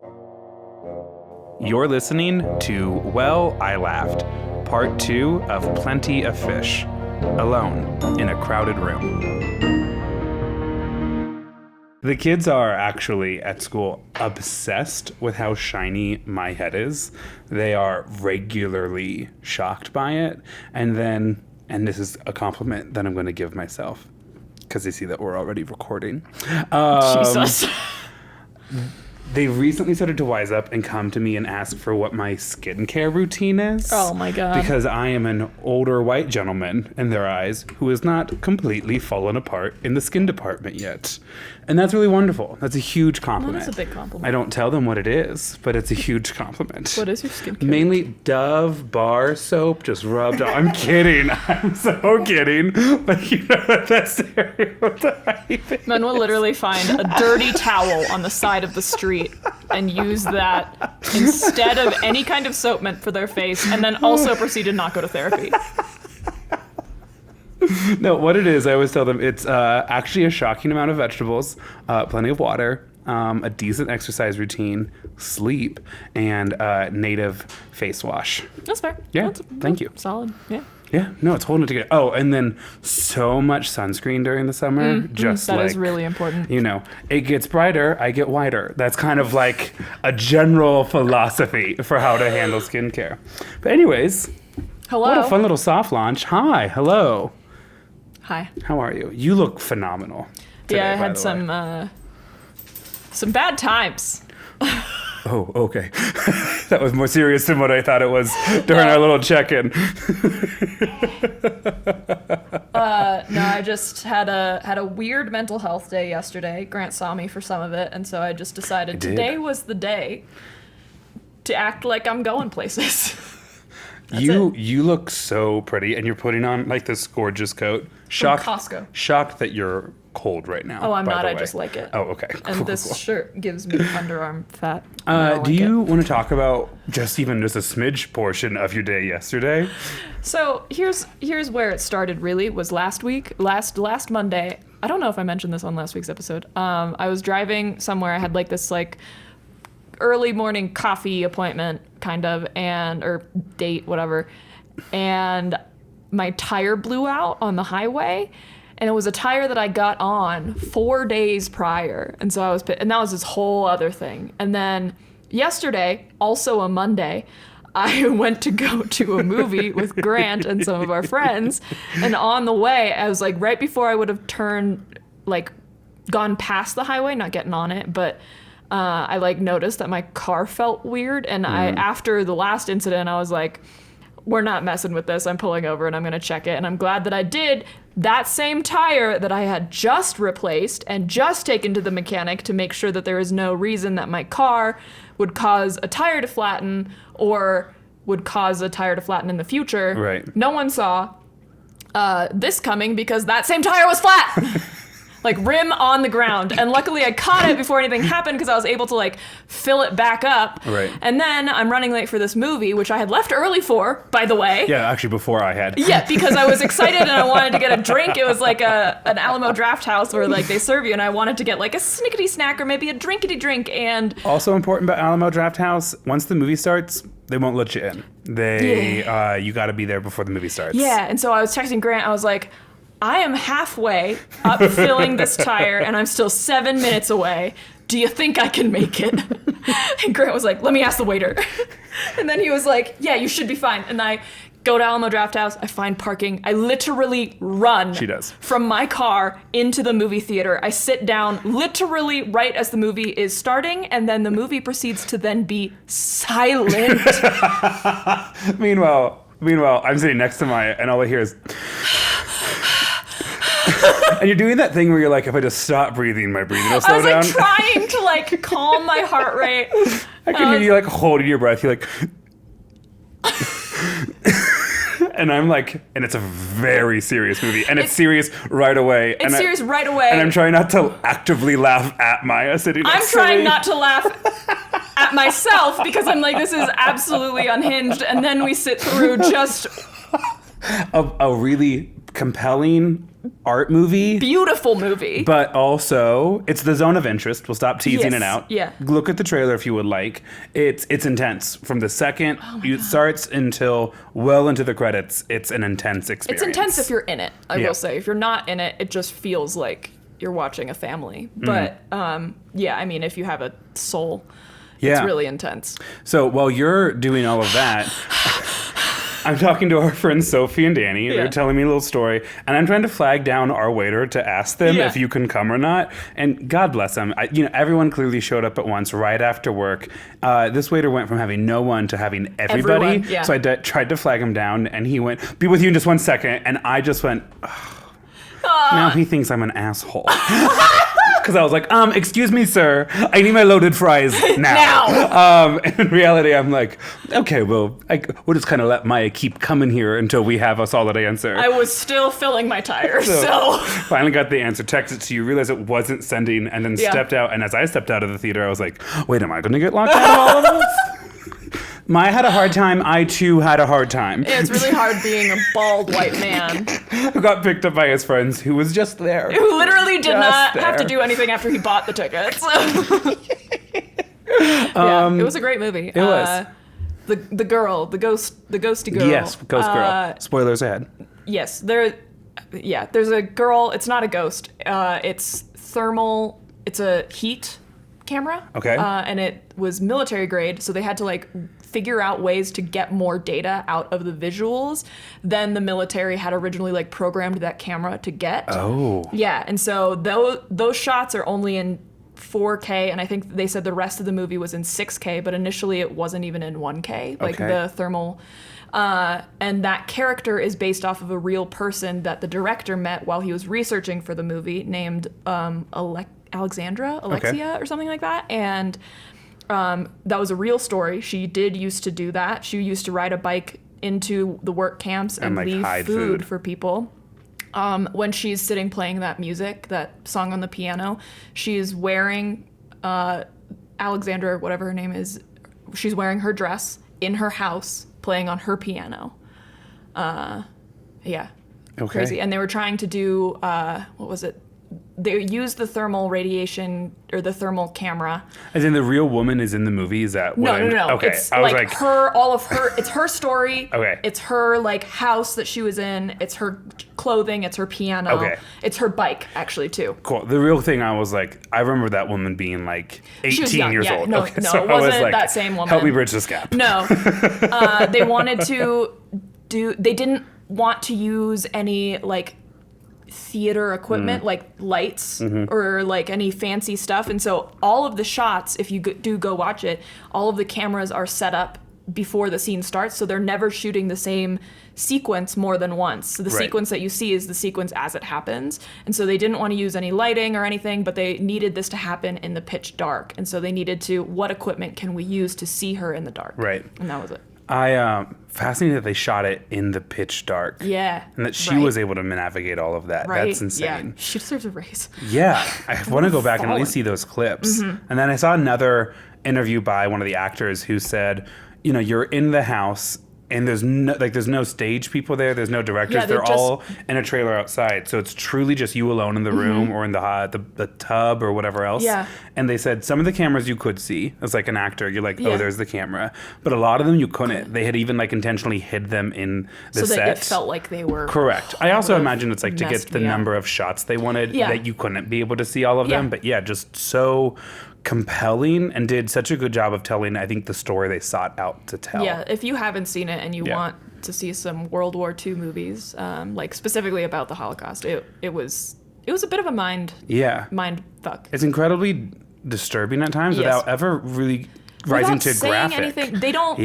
You're listening to Well, I Laughed, Part 2 of Plenty of Fish, alone in a crowded room. The kids are actually at school obsessed with how shiny my head is. They are regularly shocked by it. And this is a compliment that I'm going to give myself because they see that we're already recording. Jesus. They recently started to wise up and come to me and ask for what my skincare routine is. Oh my God. Because I am an older white gentleman in their eyes who has not completely fallen apart in the skin department yet. And that's really wonderful. That's a huge compliment. That's a big compliment. I don't tell them what it is, but it's a huge compliment. What is your skincare? Mainly Dove bar soap just rubbed on. I'm kidding. I'm so kidding. But you know that stereotype. Men will literally find a dirty towel on the side of the street and use that instead of any kind of soap meant for their face, and then also proceed to not go to therapy. No, what it is, I always tell them, it's actually a shocking amount of vegetables, plenty of water, a decent exercise routine, sleep, and native face wash. That's fair. Yeah, thank you. Solid, yeah. Yeah, no, it's holding it together. Oh, and then so much sunscreen during the summer. That is really important. You know, it gets brighter, I get whiter. That's kind of like a general philosophy for how to handle skincare. But anyways, Hello. What a fun little soft launch. Hi, hello. Hi. How are you? You look phenomenal today, Yeah, I by had the way. some bad times. Oh, okay. That was more serious than what I thought it was during our little check-in. No, I just had a weird mental health day yesterday. Grant saw me for some of it, and so I just decided today was the day to act like I'm going places. You look so pretty, and you're putting on like this gorgeous coat. From Costco. Shocked that you're cold right now. Oh, I'm by not. the I way. just like it. Oh, okay. And this shirt gives me underarm fat. Do you want to talk about just a smidge portion of your day yesterday? So here's where it started. Really, was last week, last Monday. I don't know if I mentioned this on last week's episode. I was driving somewhere. I had like this early morning coffee appointment kind of, or date, whatever, and my tire blew out on the highway, and it was a tire that I got on 4 days prior, and so and that was this whole other thing. And then yesterday, also a Monday, I went to go to a movie with Grant and some of our friends, and on the way, I was like, right before I would have gone past the highway, not getting on it, but I noticed that my car felt weird, and after the last incident, I was like, we're not messing with this. I'm pulling over and I'm going to check it. And I'm glad that I did. That same tire that I had just replaced and just taken to the mechanic to make sure that there is no reason that my car would cause a tire to flatten or would cause a tire to flatten in the future. Right. No one saw this coming because that same tire was flat. Rim on the ground. And luckily I caught it before anything happened because I was able to fill it back up. Right. And then I'm running late for this movie, which I had left early for, by the way. Yeah, actually before I had. Yeah, because I was excited and I wanted to get a drink. It was like an Alamo Draft House where they serve you, and I wanted to get a snickety snack or maybe a drinkity drink. And also important about Alamo Draft House, once the movie starts, they won't let you in. You got to be there before the movie starts. Yeah, and so I was texting Grant. I was like, I am halfway up filling this tire and I'm still 7 minutes away. Do you think I can make it? And Grant was like, let me ask the waiter. And then he was like, yeah, you should be fine. And I go to Alamo Draft House. I find parking. I literally run from my car into the movie theater. I sit down literally right as the movie is starting, and then the movie proceeds to then be silent. Meanwhile, I'm sitting next to Maya, and all I hear is... And you're doing that thing where you're like, if I just stop breathing, my breathing will slow down. I was trying to calm my heart rate. I can hear you holding your breath. You're like... And I'm like, and it's a very serious movie, and it's serious right away. It's serious right away. And I'm trying not to actively laugh at Maya sitting next to me. I'm trying not to laugh at myself because I'm like, this is absolutely unhinged. And then we sit through just a really compelling art movie. Beautiful movie. But also, it's the zone of interest. We'll stop teasing it out. Yeah. Look at the trailer if you would like. It's intense. From the second it starts until well into the credits, it's an intense experience. It's intense if you're in it, I will say. If you're not in it, it just feels like you're watching a family. But, I mean, if you have a soul, it's really intense. So while you're doing all of that... I'm talking to our friends Sophie and Danny. They're telling me a little story, and I'm trying to flag down our waiter to ask them if you can come or not. And God bless them. Everyone clearly showed up at once right after work. This waiter went from having no one to having everybody. So I tried to flag him down, and he went, "Be with you in just 1 second." And I just went, now he thinks I'm an asshole. Because I was like, excuse me, sir, I need my loaded fries now. And in reality, I'm like, okay, well, we'll just kind of let Maya keep coming here until we have a solid answer. I was still filling my tires, so. Finally got the answer, texted to you, realized it wasn't sending, and then stepped out. And as I stepped out of the theater, I was like, wait, am I going to get locked out of all of this? Maya had a hard time. I, too, had a hard time. It's really hard being a bald white man. Who got picked up by his friends, who was just there. Who literally did not have to do anything after he bought the tickets. It was a great movie. It was. The girl, the ghosty girl. Yes, ghost girl. Spoilers ahead. Yes, there's a girl. It's not a ghost. It's thermal. It's a heat camera. Okay. And it was military grade, so they had to figure out ways to get more data out of the visuals than the military had originally programmed that camera to get. Oh. Yeah, and so those shots are only in 4K, and I think they said the rest of the movie was in 6K, but initially it wasn't even in 1K, the thermal. And that character is based off of a real person that the director met while he was researching for the movie, named Alexia or something like that. And that was a real story. She did used to do that. She used to ride a bike into the work camps and leave food for people. When she's sitting playing that music, that song on the piano, she's wearing Alexandra, whatever her name is, she's wearing her dress in her house, playing on her piano. Crazy. And they were trying to do, what was it? They used the thermal radiation or the thermal camera. As in the real woman is in the movie? Is that what No. Okay. It's all of her, it's her story. Okay. It's her house that she was in. It's her clothing. It's her piano. Okay. It's her bike, actually, too. Cool. The real thing, I was like, I remember that woman being 18 years old. No, okay, no, so it wasn't I was that same woman. Help me bridge this gap. No. They wanted to they didn't want to use any, theater equipment like lights or any fancy stuff, and so all of the shots, if you do go watch it, all of the cameras are set up before the scene starts, so they're never shooting the same sequence more than once. So the sequence that you see is the sequence as it happens, and so they didn't want to use any lighting or anything, but they needed this to happen in the pitch dark, and so they needed to, what equipment can we use to see her in the dark? Right. And that was it. Fascinating that they shot it in the pitch dark. Yeah. And that she was able to navigate all of that. Right. That's insane. Yeah. She deserves a raise. Yeah. I want to go back and at least see those clips. And then I saw another interview by one of the actors who said, you're in the house and there's no stage people there. There's no directors. Yeah, they're all in a trailer outside. So it's truly just you alone in the room or in the tub or whatever else. Yeah. And they said some of the cameras you could see as an actor. You're like, oh, there's the camera. But a lot of them you couldn't. They had even intentionally hid them in the set. So that it felt like they were. Correct. I also imagine it's to get the number of shots they wanted that you couldn't be able to see all of them. But just so compelling and did such a good job of telling, I think, the story they sought out to tell. Yeah, if you haven't seen it and you want to see some World War II movies, specifically about the Holocaust, it was a bit of a mind fuck. It's incredibly disturbing at times without ever really rising to graphic. Anything. They don't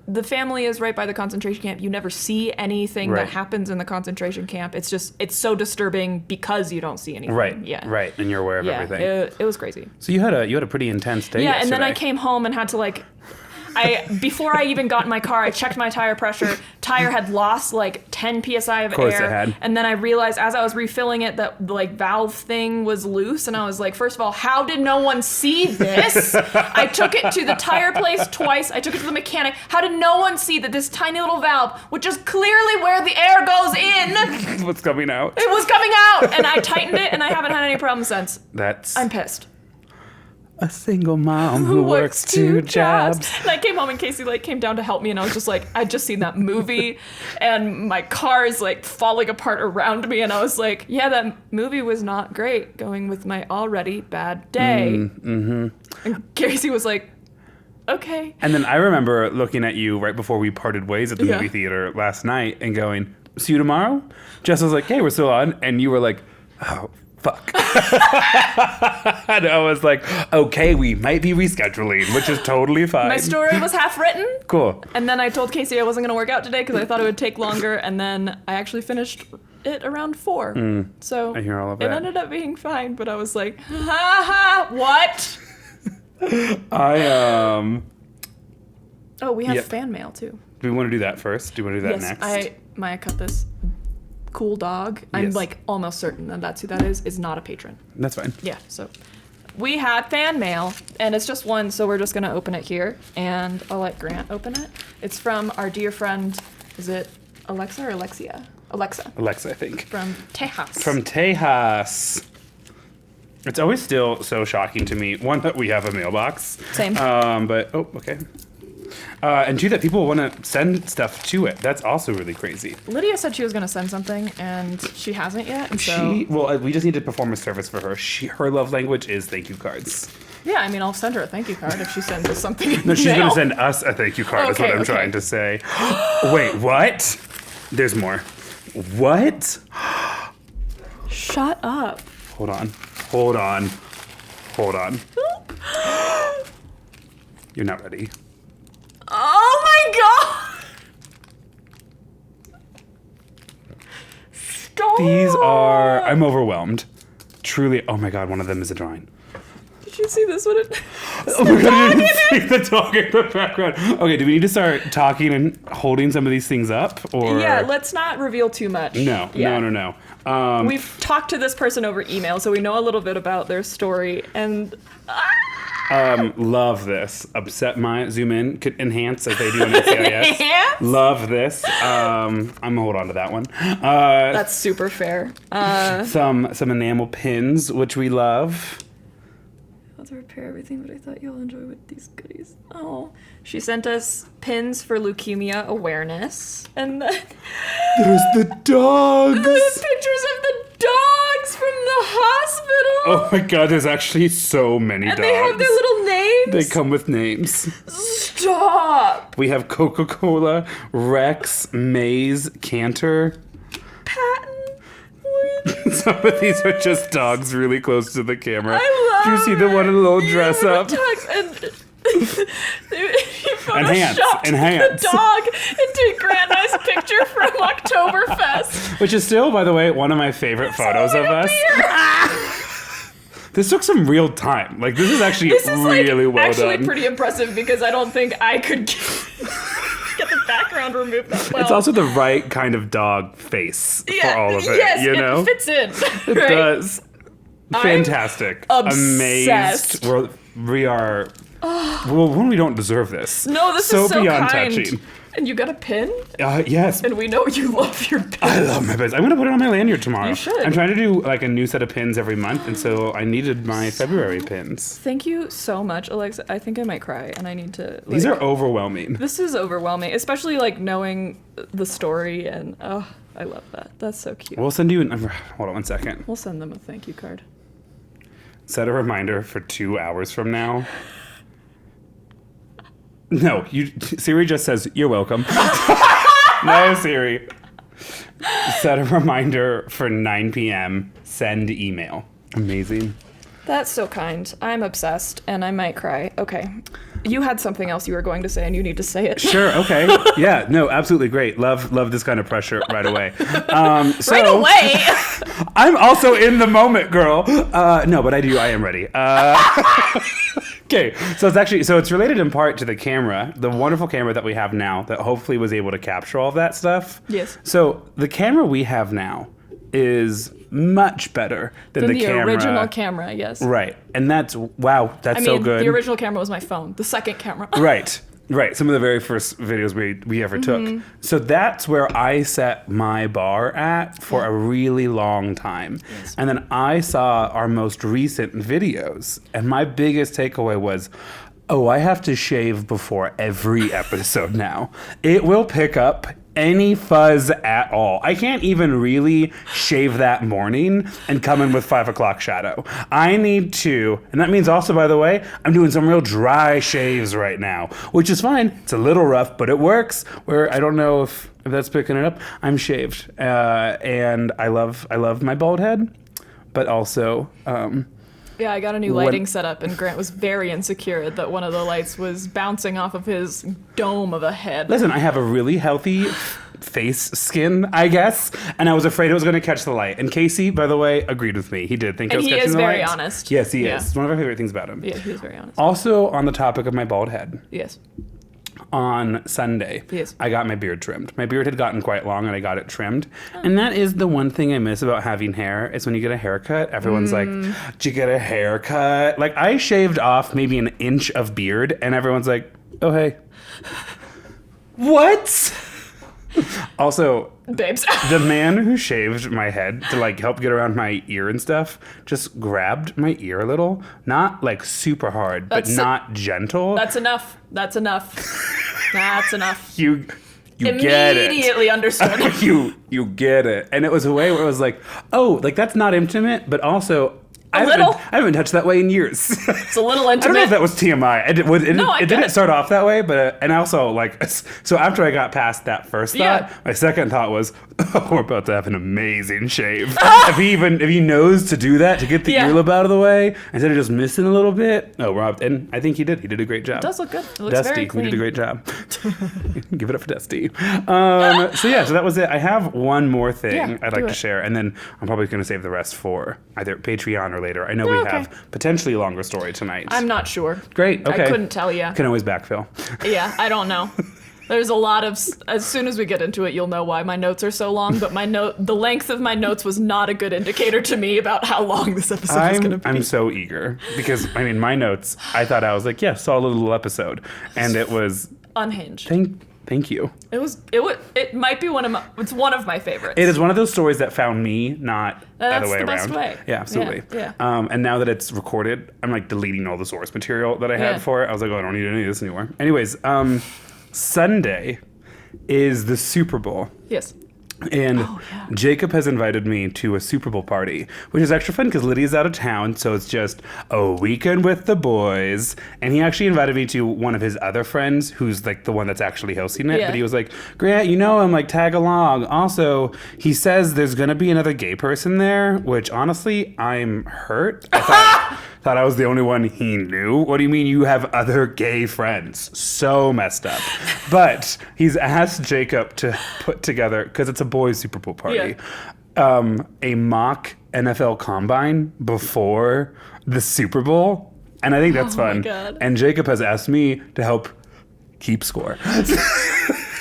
the family is right by the concentration camp. You never see anything that happens in the concentration camp. It's just, it's so disturbing because you don't see anything. Right. Yeah. Right. And you're aware of everything. It was crazy. So you had a pretty intense day yesterday. And then I came home and had to Before I even got in my car, I checked my tire pressure. Tire had lost like 10 psi of course air. it had. And then I realized as I was refilling it that the like valve thing was loose, and I was like, first of all, how did no one see this? I took it to the tire place twice. I took it to the mechanic. How did no one see that this tiny little valve, which is clearly where the air goes in, What's coming out? it was coming out, and I tightened it, and I haven't had any problems since. I'm pissed. A single mom who works two jobs. And I came home and Casey like came down to help me, and I was just like, I'd just seen that movie and my car is like falling apart around me, and I was like, yeah, that movie was not great going with my already bad day. Mm-hmm. And Casey was like, okay. And then I remember looking at you right before we parted ways at the movie theater last night and going, see you tomorrow? Jess was like, hey, we're still on. And you were like, oh, fuck. And I was like, okay, we might be rescheduling, which is totally fine. My story was half written. Cool. And then I told Casey I wasn't going to work out today because I thought it would take longer. And then I actually finished it around 4. So I hear all of it that. ended up being fine, but I was like, ha ha, what? Oh, we have fan mail too. Do we want to do that first? Do we want to do that next? Maya cut this cool dog. I'm like almost certain that that's who that is not a patron. That's fine. Yeah, so we had fan mail, and it's just one, so we're just going to open it here, and I'll let Grant open it. It's from our dear friend, is it Alexa or Alexia? Alexa, I think. from Tejas. From Tejas. It's always still so shocking to me. One, that we have a mailbox. Same. But, okay. And two, that people want to send stuff to it. That's also really crazy. Lydia said she was going to send something, and she hasn't yet. And so we just need to perform a service for her. Her love language is thank you cards. yeah, I mean, I'll send her a thank you card if she sends us something. No, she's going to send us a thank you card. Is what I'm trying to say. Wait, what? There's more. What? Shut up. Hold on. You're not ready. Oh my god! Stop! These are... I'm overwhelmed. Truly. Oh my god, one of them is a drawing. Did you see this one? Oh my god, you didn't see the dog in the background. Okay, do we need to start talking and holding some of these things up? Or yeah, let's not reveal too much. No. We've talked to this person over email, so we know a little bit about their story, and... love this. Upset my zoom in, could enhance as they do in NCIS. Love this. I'm gonna hold on to that one. That's super fair. Some enamel pins, which we love. I'll to repair everything, but I thought you'll enjoy with these goodies. Oh, she sent us pins for leukemia awareness, and then there's the dogs. There's pictures of the dogs from the hospital. Oh my god, there's actually so many dogs. And they have their little names. They come with names. Stop. We have Coca-Cola, Rex, Maze, Cantor. Patton. Some of these are just dogs really close to the camera. I love Do you see the one in a little dress up? Dogs and Enhance. The dog into Grant and I's picture from Oktoberfest. Which is still, by the way, one of my favorite photos of us. This took some real time. Like, this is actually really well done. Actually pretty impressive because I don't think I could get the background removed that well. It's also the right kind of dog face for all of it, yes, you know? it fits in. It does. Fantastic. I'm obsessed. Amazed. We are... Well, when we don't deserve this. No, this is so beyond kind. touching. And you got a pin? Yes. And we know you love your pins. I love my pins. I'm going to put it on my lanyard tomorrow. You should. I'm trying to do like a new set of pins every month, and so I needed my February pins. Thank you so much, Alexa. I think I might cry, and I need to... These are overwhelming. This is overwhelming, especially like knowing the story, and oh, I love that. That's so cute. We'll send you hold on one second. We'll send them a thank you card. Set a reminder for 2 hours from now. No, Siri just says, you're welcome. No, Siri. Set a reminder for 9 p.m. Send email. Amazing. That's so kind. I'm obsessed, and I might cry. Okay. You had something else you were going to say, and you need to say it. Sure, okay. Yeah, no, absolutely great. Love this kind of pressure right away. Right away? I'm also in the moment, girl. No, but I am ready. Okay, so it's related in part to the camera, the wonderful camera that we have now that hopefully was able to capture all of that stuff. Yes. So the camera we have now is much better than the camera. Original camera, yes. Right. And that's so good. The original camera was my phone. The second camera. Right. Some of the very first videos we ever took. So that's where I set my bar at for a really long time. Yes. And then I saw our most recent videos, and my biggest takeaway was, I have to shave before every episode now. It will pick up any fuzz at all. I can't even really shave that morning and come in with 5 o'clock shadow. I need to, and that means also, by the way, I'm doing some real dry shaves right now, which is fine. It's a little rough, but it works. Where I don't know if that's picking it up. I'm shaved, and I love my bald head, but also. Yeah, I got a new lighting setup, and Grant was very insecure that one of the lights was bouncing off of his dome of a head. Listen, I have a really healthy face skin, I guess, and I was afraid it was going to catch the light. And Casey, by the way, agreed with me. He did think it was catching the light. And he is very honest. Yes, he is. It's one of our favorite things about him. Yeah, he is very honest. Also, on the topic of my bald head. Yes. On Sunday, yes. I got my beard trimmed. My beard had gotten quite long, and I got it trimmed. And that is the one thing I miss about having hair, is when you get a haircut, everyone's like, did you get a haircut? Like, I shaved off maybe an inch of beard, and everyone's like, oh, hey. What? Also, babes, the man who shaved my head to like help get around my ear and stuff just grabbed my ear a little, not like super hard, but not gentle. That's enough. That's enough. You get it. Immediately understood. you get it. And it was a way where it was like, oh, like that's not intimate, but also I haven't touched that way in years. It's a little intimate. I don't know if that was TMI. It didn't start off that way, but and also like so after I got past that first thought, my second thought was, we're about to have an amazing shave. if he knows to do that to get the earlobe out of the way instead of just missing a little bit. Oh, Rob, and I think he did. He did a great job. It does look good. It looks Dusty, very clean. he did a great job. Give it up for Dusty. So that was it. I have one more thing I'd like to share, and then I'm probably going to save the rest for either Patreon or later. I know we have potentially a longer story tonight. I'm not sure. Great. Okay. I couldn't tell you. Can always backfill. Yeah, I don't know. There's a lot of. As soon as we get into it, you'll know why my notes are so long. But the length of my notes was not a good indicator to me about how long this episode is going to be. I'm so eager because my notes. I thought I was like, solid little episode, and it was unhinged. Thank you. It might be it's one of my favorites. It is one of those stories that found me, not the other way around. That's the best way. Yeah, absolutely. Yeah. And now that it's recorded, I'm like deleting all the source material that I had for it. I was like, I don't need any of this anymore. Anyways, Sunday is the Super Bowl. Yes. And Jacob has invited me to a Super Bowl party, which is extra fun because Lydia's out of town, so it's just a weekend with the boys. And he actually invited me to one of his other friends, who's like the one that's actually hosting it. Yeah. But he was like, Grant, I'm like, tag along. Also, he says there's going to be another gay person there, which honestly, I'm hurt. I thought I was the only one he knew. What do you mean you have other gay friends? So messed up. But he's asked Jacob to put together, because it's a boys' Super Bowl party, a mock NFL combine before the Super Bowl. And I think that's fun. My God. And Jacob has asked me to help keep score.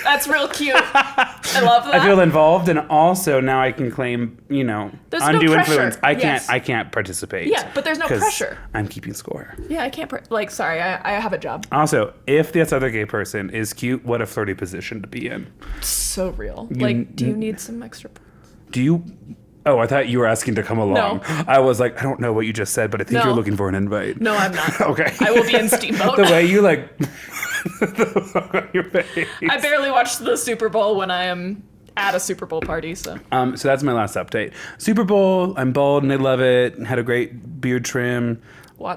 That's real cute. I love that. I feel involved, and also now I can claim, there's undue no influence. Yes. I can't participate. Yeah, but there's no pressure. I'm keeping score. Yeah, I can't. Sorry, I have a job. Also, if this other gay person is cute, what a flirty position to be in. So real. Do you need some extra points? Do you? Oh, I thought you were asking to come along. No. I was like, I don't know what you just said, but I think you're looking for an invite. No, I'm not. Okay. I will be in Steamboat. The way you the look on your face. I barely watched the Super Bowl when I am at a Super Bowl party, so. So that's my last update. Super Bowl, I'm bald and I love it. Had a great beard trim.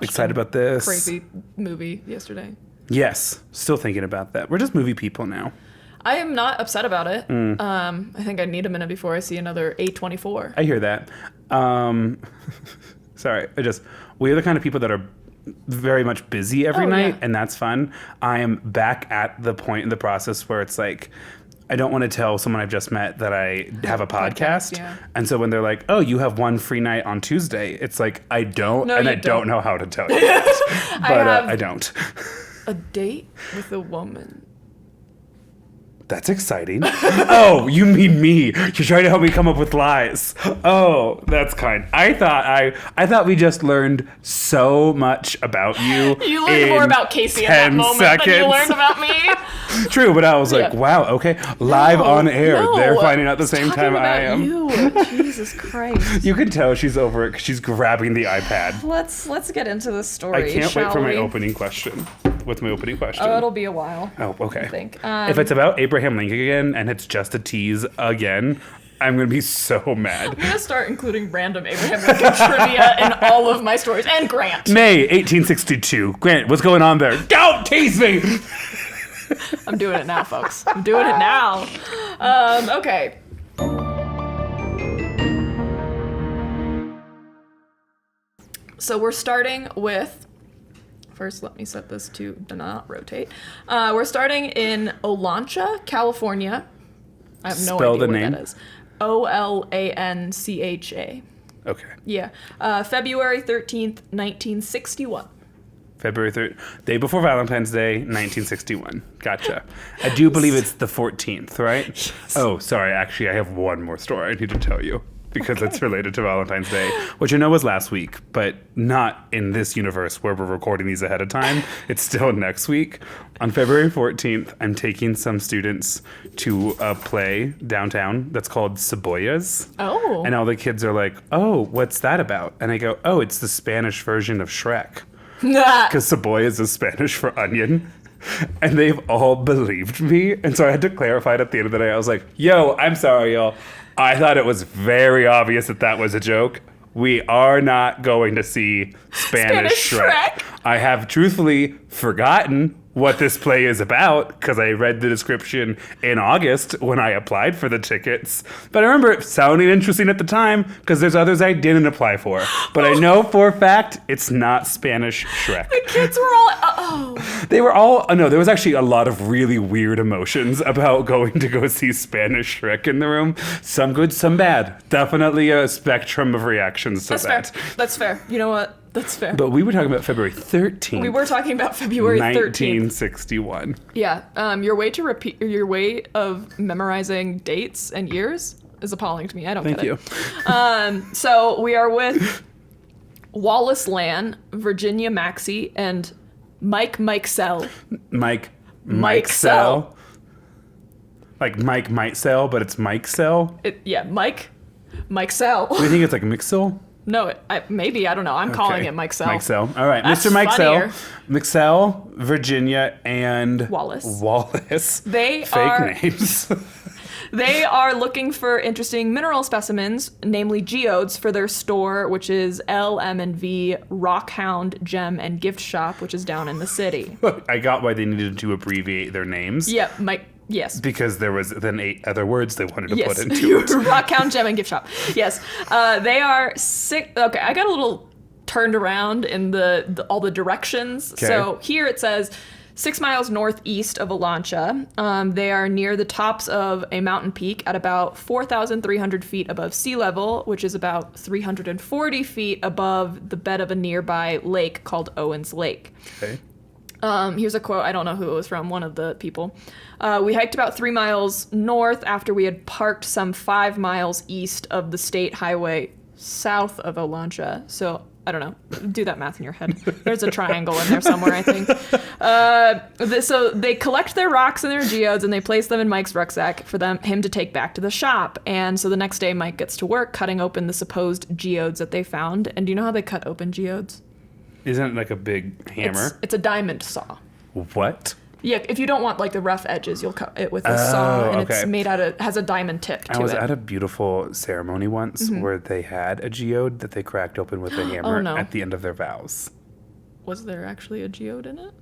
Excited about this. Crazy movie yesterday. Yes. Still thinking about that. We're just movie people now. I am not upset about it. I think I need a minute before I see another A24. I hear that. Sorry. We are the kind of people that are very much busy every night, and that's fun. I am back at the point in the process where it's like, I don't want to tell someone I've just met that I have a podcast. Yeah. And so when they're like, oh, you have one free night on Tuesday, it's like, I don't, No, and you I don't don't. know how to tell you that. But I don't. A date with a woman. That's exciting. Oh, you mean me. You're trying to help me come up with lies. Oh, that's kind. I thought we just learned so much about you. You learned more about Casey in that moment than you learned about me. True, but I was like, wow, okay. Live on air. No, They're finding out the same time I am. You. Jesus Christ. You can tell she's over it because she's grabbing the iPad. Let's get into the story. I can't wait for my we? opening question. What's my opening question? Oh, it'll be a while. Oh, okay. I think. If it's about Abraham Lincoln again and it's just a tease again, I'm going to be so mad. I'm going to start including random Abraham Lincoln trivia in all of my stories. And Grant. May 1862. Grant, what's going on there? Don't tease me! I'm doing it now, folks. I'm doing it now. Okay. So we're starting with... First, let me set this to not rotate. We're starting in Olancha, California. I have no Spell idea the where name. that is. Olancha. Okay. Yeah. February 13th, 1961. February 3rd. Day before Valentine's Day, 1961. Gotcha. I do believe it's the 14th, right? Yes. Oh, sorry. Actually, I have one more story I need to tell you. Because it's related to Valentine's Day, which I know was last week, but not in this universe where we're recording these ahead of time. It's still next week. On February 14th, I'm taking some students to a play downtown that's called Cebollas. Oh. And all the kids are like, oh, what's that about? And I go, oh, it's the Spanish version of Shrek. Because Cebollas is Spanish for onion. And they've all believed me. And so I had to clarify it at the end of the day. I was like, yo, I'm sorry, y'all. I thought it was very obvious that was a joke. We are not going to see Spanish Shrek. I have truthfully forgotten what this play is about because I read the description in August when I applied for the tickets. But I remember it sounding interesting at the time because there's others I didn't apply for. But I know for a fact it's not Spanish Shrek. The kids were all... They were all... no, there was actually a lot of really weird emotions about going to go see Spanish Shrek in the room. Some good, some bad. Definitely a spectrum of reactions to that. Fair. That's fair. You know what? That's fair. But we were talking about February 13th. We were talking about February 13th. 1961. Yeah. Your way of memorizing dates and years is appalling to me. I don't get it. Thank you. So we are with Wallace Lan, Virginia Maxey, and Mike Sell. Mike Sell. Like Mike might sell, but it's Mike Sell. Mike Sell. Do you think it's like Mixel? No, maybe, I don't know. I'm calling it Mike Sell. Mike Sell. All right. That's Mr. Mike funnier. Sell. McSell, Virginia, and Wallace. Fake names. They are looking for interesting mineral specimens, namely geodes, for their store, which is LM&V Rockhound Gem and Gift Shop, which is down in the city. I got why they needed to abbreviate their names. Yep, Mike. Yes. Because there was then 8 other words they wanted to put into it. Rockhound Gem and Gift Shop. Yes. They are sick. Okay, I got a little turned around in all the directions. Okay. So here it says 6 miles northeast of Olancha. They are near the tops of a mountain peak at about 4,300 feet above sea level, which is about 340 feet above the bed of a nearby lake called Owens Lake. Okay. Here's a quote. I don't know who it was from, one of the people. We hiked about 3 miles north after we had parked some 5 miles east of the state highway south of Olancha. So, I don't know. Do that math in your head. There's a triangle in there somewhere, I think. So they collect their rocks and their geodes and they place them in Mike's rucksack for him to take back to the shop. And so the next day, Mike gets to work cutting open the supposed geodes that they found. And do you know how they cut open geodes? Isn't it like a big hammer? It's a diamond saw. What? Yeah, if you don't want like the rough edges, you'll cut it with a saw, and it's made has a diamond tip to it. I was at a beautiful ceremony once where they had a geode that they cracked open with a hammer at the end of their vows. Was there actually a geode in it?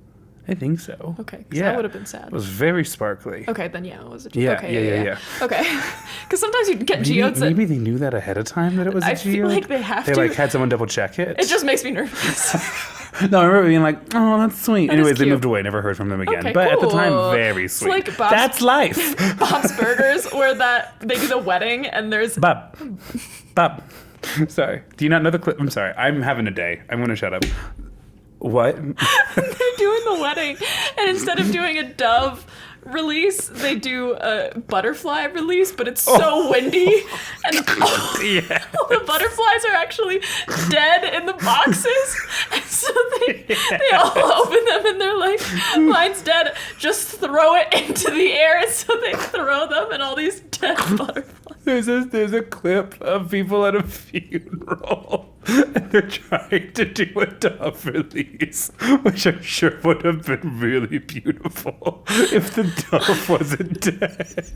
I think so. Okay, because that would have been sad. It was very sparkly. Okay, then it was a geode. Yeah, Okay, yeah. Okay, because sometimes you get geodes. Maybe they knew that ahead of time that it was a geode. I feel like they have to. They like had someone double check it. It just makes me nervous. No, I remember being like, oh, that's sweet. That is Anyways, they cute. moved away. Never heard from them again. Okay, But at the cool. time, very sweet. like Bob's- That's life. Bob's Burgers, where they do the wedding and there's Bob. Sorry. Do you not know the clip? I'm sorry. I'm having a day. I'm going to shut up. What? they're doing the wedding, and instead of doing a dove release, they do a butterfly release, but it's so windy, and Yeah. all the butterflies are actually dead in the boxes, and so they all open them and they're like, mine's dead, just throw it into the air, and so they throw them and all these dead butterflies. There's a clip of people at a funeral and they're trying to do a dove release, which I'm sure would have been really beautiful if the dove wasn't dead.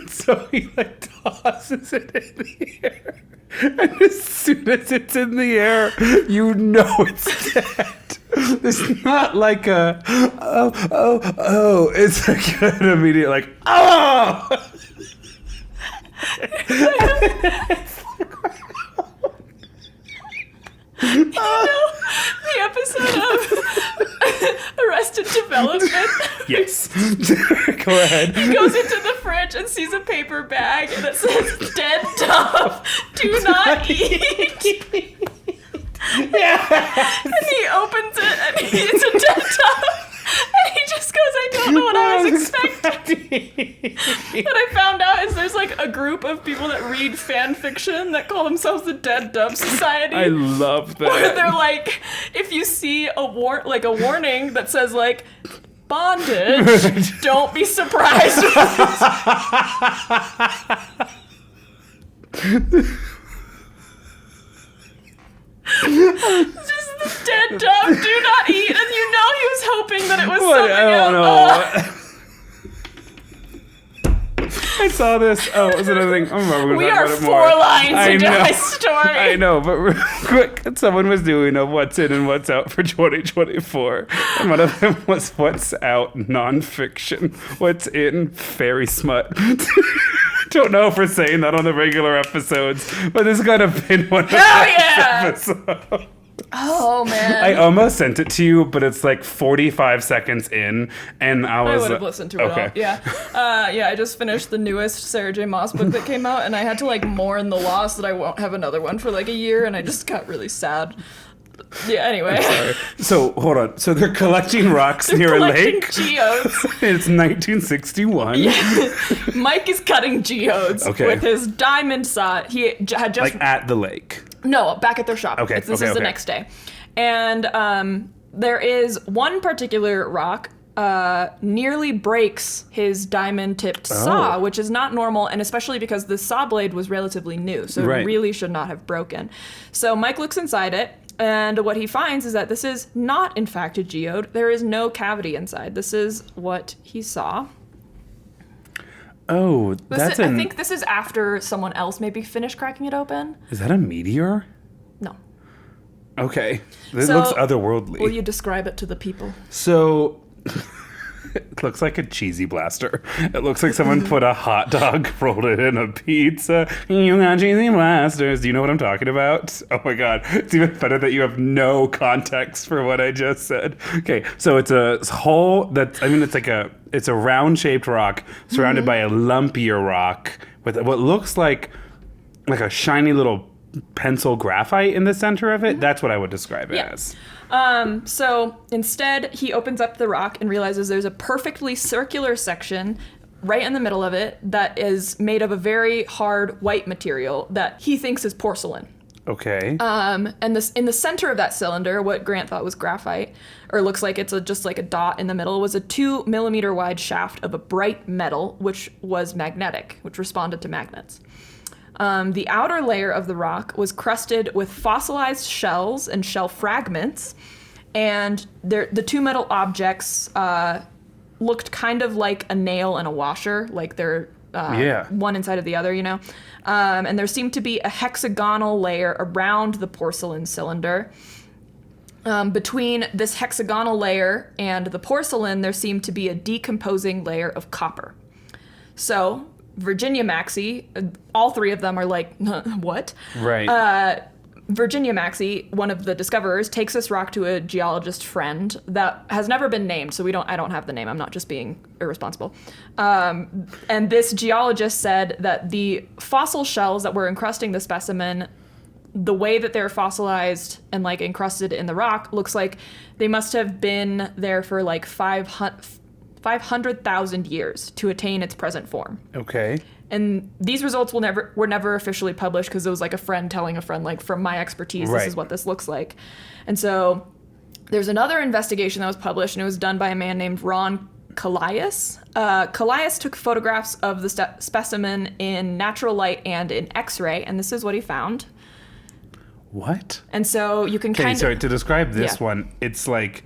So he like tosses it in the air, and as soon as it's in the air, you know it's dead. It's not like a oh. It's like an immediate like oh. The episode of Arrested Development. Yes. Go ahead. He goes into the fridge and sees a paper bag and it says "Dead dove, do not eat." Yeah. And he opens it and it's a dead dove. And he just goes, I don't know what I was expecting. What I found out is there's like a group of people that read fan fiction that call themselves the Dead Dove Society. I love that. Where they're like, if you see a warning that says like bondage, don't be surprised. It's just this dead dove, do not eat, and you know he was hoping that it was What? something I don't else. know. I saw this. Oh, it was another thing. I remember We talk are about it 4 more. lines I into know. my story. I know, but real quick, someone was doing a what's in and what's out for 2024. And one of them was what's out nonfiction, what's in fairy smut. Don't know if we're saying that on the regular episodes, but this could have been one of those episodes. Oh, man. I almost sent it to you, but it's like 45 seconds in, and I was would have listened to it okay. all. Yeah. I just finished the newest Sarah J. Maas book that came out, and I had to like mourn the loss that I won't have another one for like a year, and I just got really sad. Yeah, anyway. Sorry. So, hold on. So they're collecting rocks near a lake? Geodes. It's 1961. Yeah. Mike is cutting geodes Okay. with his diamond saw. He had just... Like at the lake. No, back at their shop. Okay, This is the next day. And there is one particular rock nearly breaks his diamond-tipped saw, which is not normal, and especially because the saw blade was relatively new, so Right. it really should not have broken. So Mike looks inside it, and what he finds is that this is not, in fact, a geode. There is no cavity inside. This is what he saw. Oh, that's I think this is after someone else maybe finished cracking it open. Is that a meteor? No. Okay. This So, looks otherworldly. Will you describe it to the people? So, it looks like a cheesy blaster. It looks like someone put a hot dog, rolled it in a pizza. You got cheesy blasters. Do you know what I'm talking about? Oh my god. It's even better that you have no context for what I just said. Okay, so it's a hole that's, it's a round-shaped rock surrounded by a lumpier rock with what looks like a shiny little pencil graphite in the center of it. That's what I would describe it as. So instead, he opens up the rock and realizes there's a perfectly circular section right in the middle of it that is made of a very hard white material that he thinks is porcelain. Okay. And this in the center of that cylinder, what Grant thought was graphite, or looks like it's just like a dot in the middle, was a 2 millimeter wide shaft of a bright metal, which was magnetic, which responded to magnets. The outer layer of the rock was crusted with fossilized shells and shell fragments, and the two metal objects looked kind of like a nail and a washer, like they're one inside of the other, you know? And there seemed to be a hexagonal layer around the porcelain cylinder. Between this hexagonal layer and the porcelain, there seemed to be a decomposing layer of copper. So Virginia Maxey, all three of them are like, what? Right. Virginia Maxey, one of the discoverers, takes this rock to a geologist friend that has never been named, so I don't have the name. I'm not just being irresponsible. And this geologist said that the fossil shells that were encrusting the specimen, the way that they're fossilized and like encrusted in the rock, looks like they must have been there for like 500,000 years to attain its present form. Okay. And these results were never officially published because it was like a friend telling a friend, like, from my expertise, Right. This is what this looks like. And so there's another investigation that was published, and it was done by a man named Ron Callias. Callias took photographs of the specimen in natural light and in X-ray, and this is what he found. What? And so you can Okay, sorry, to describe this Yeah. one, it's like,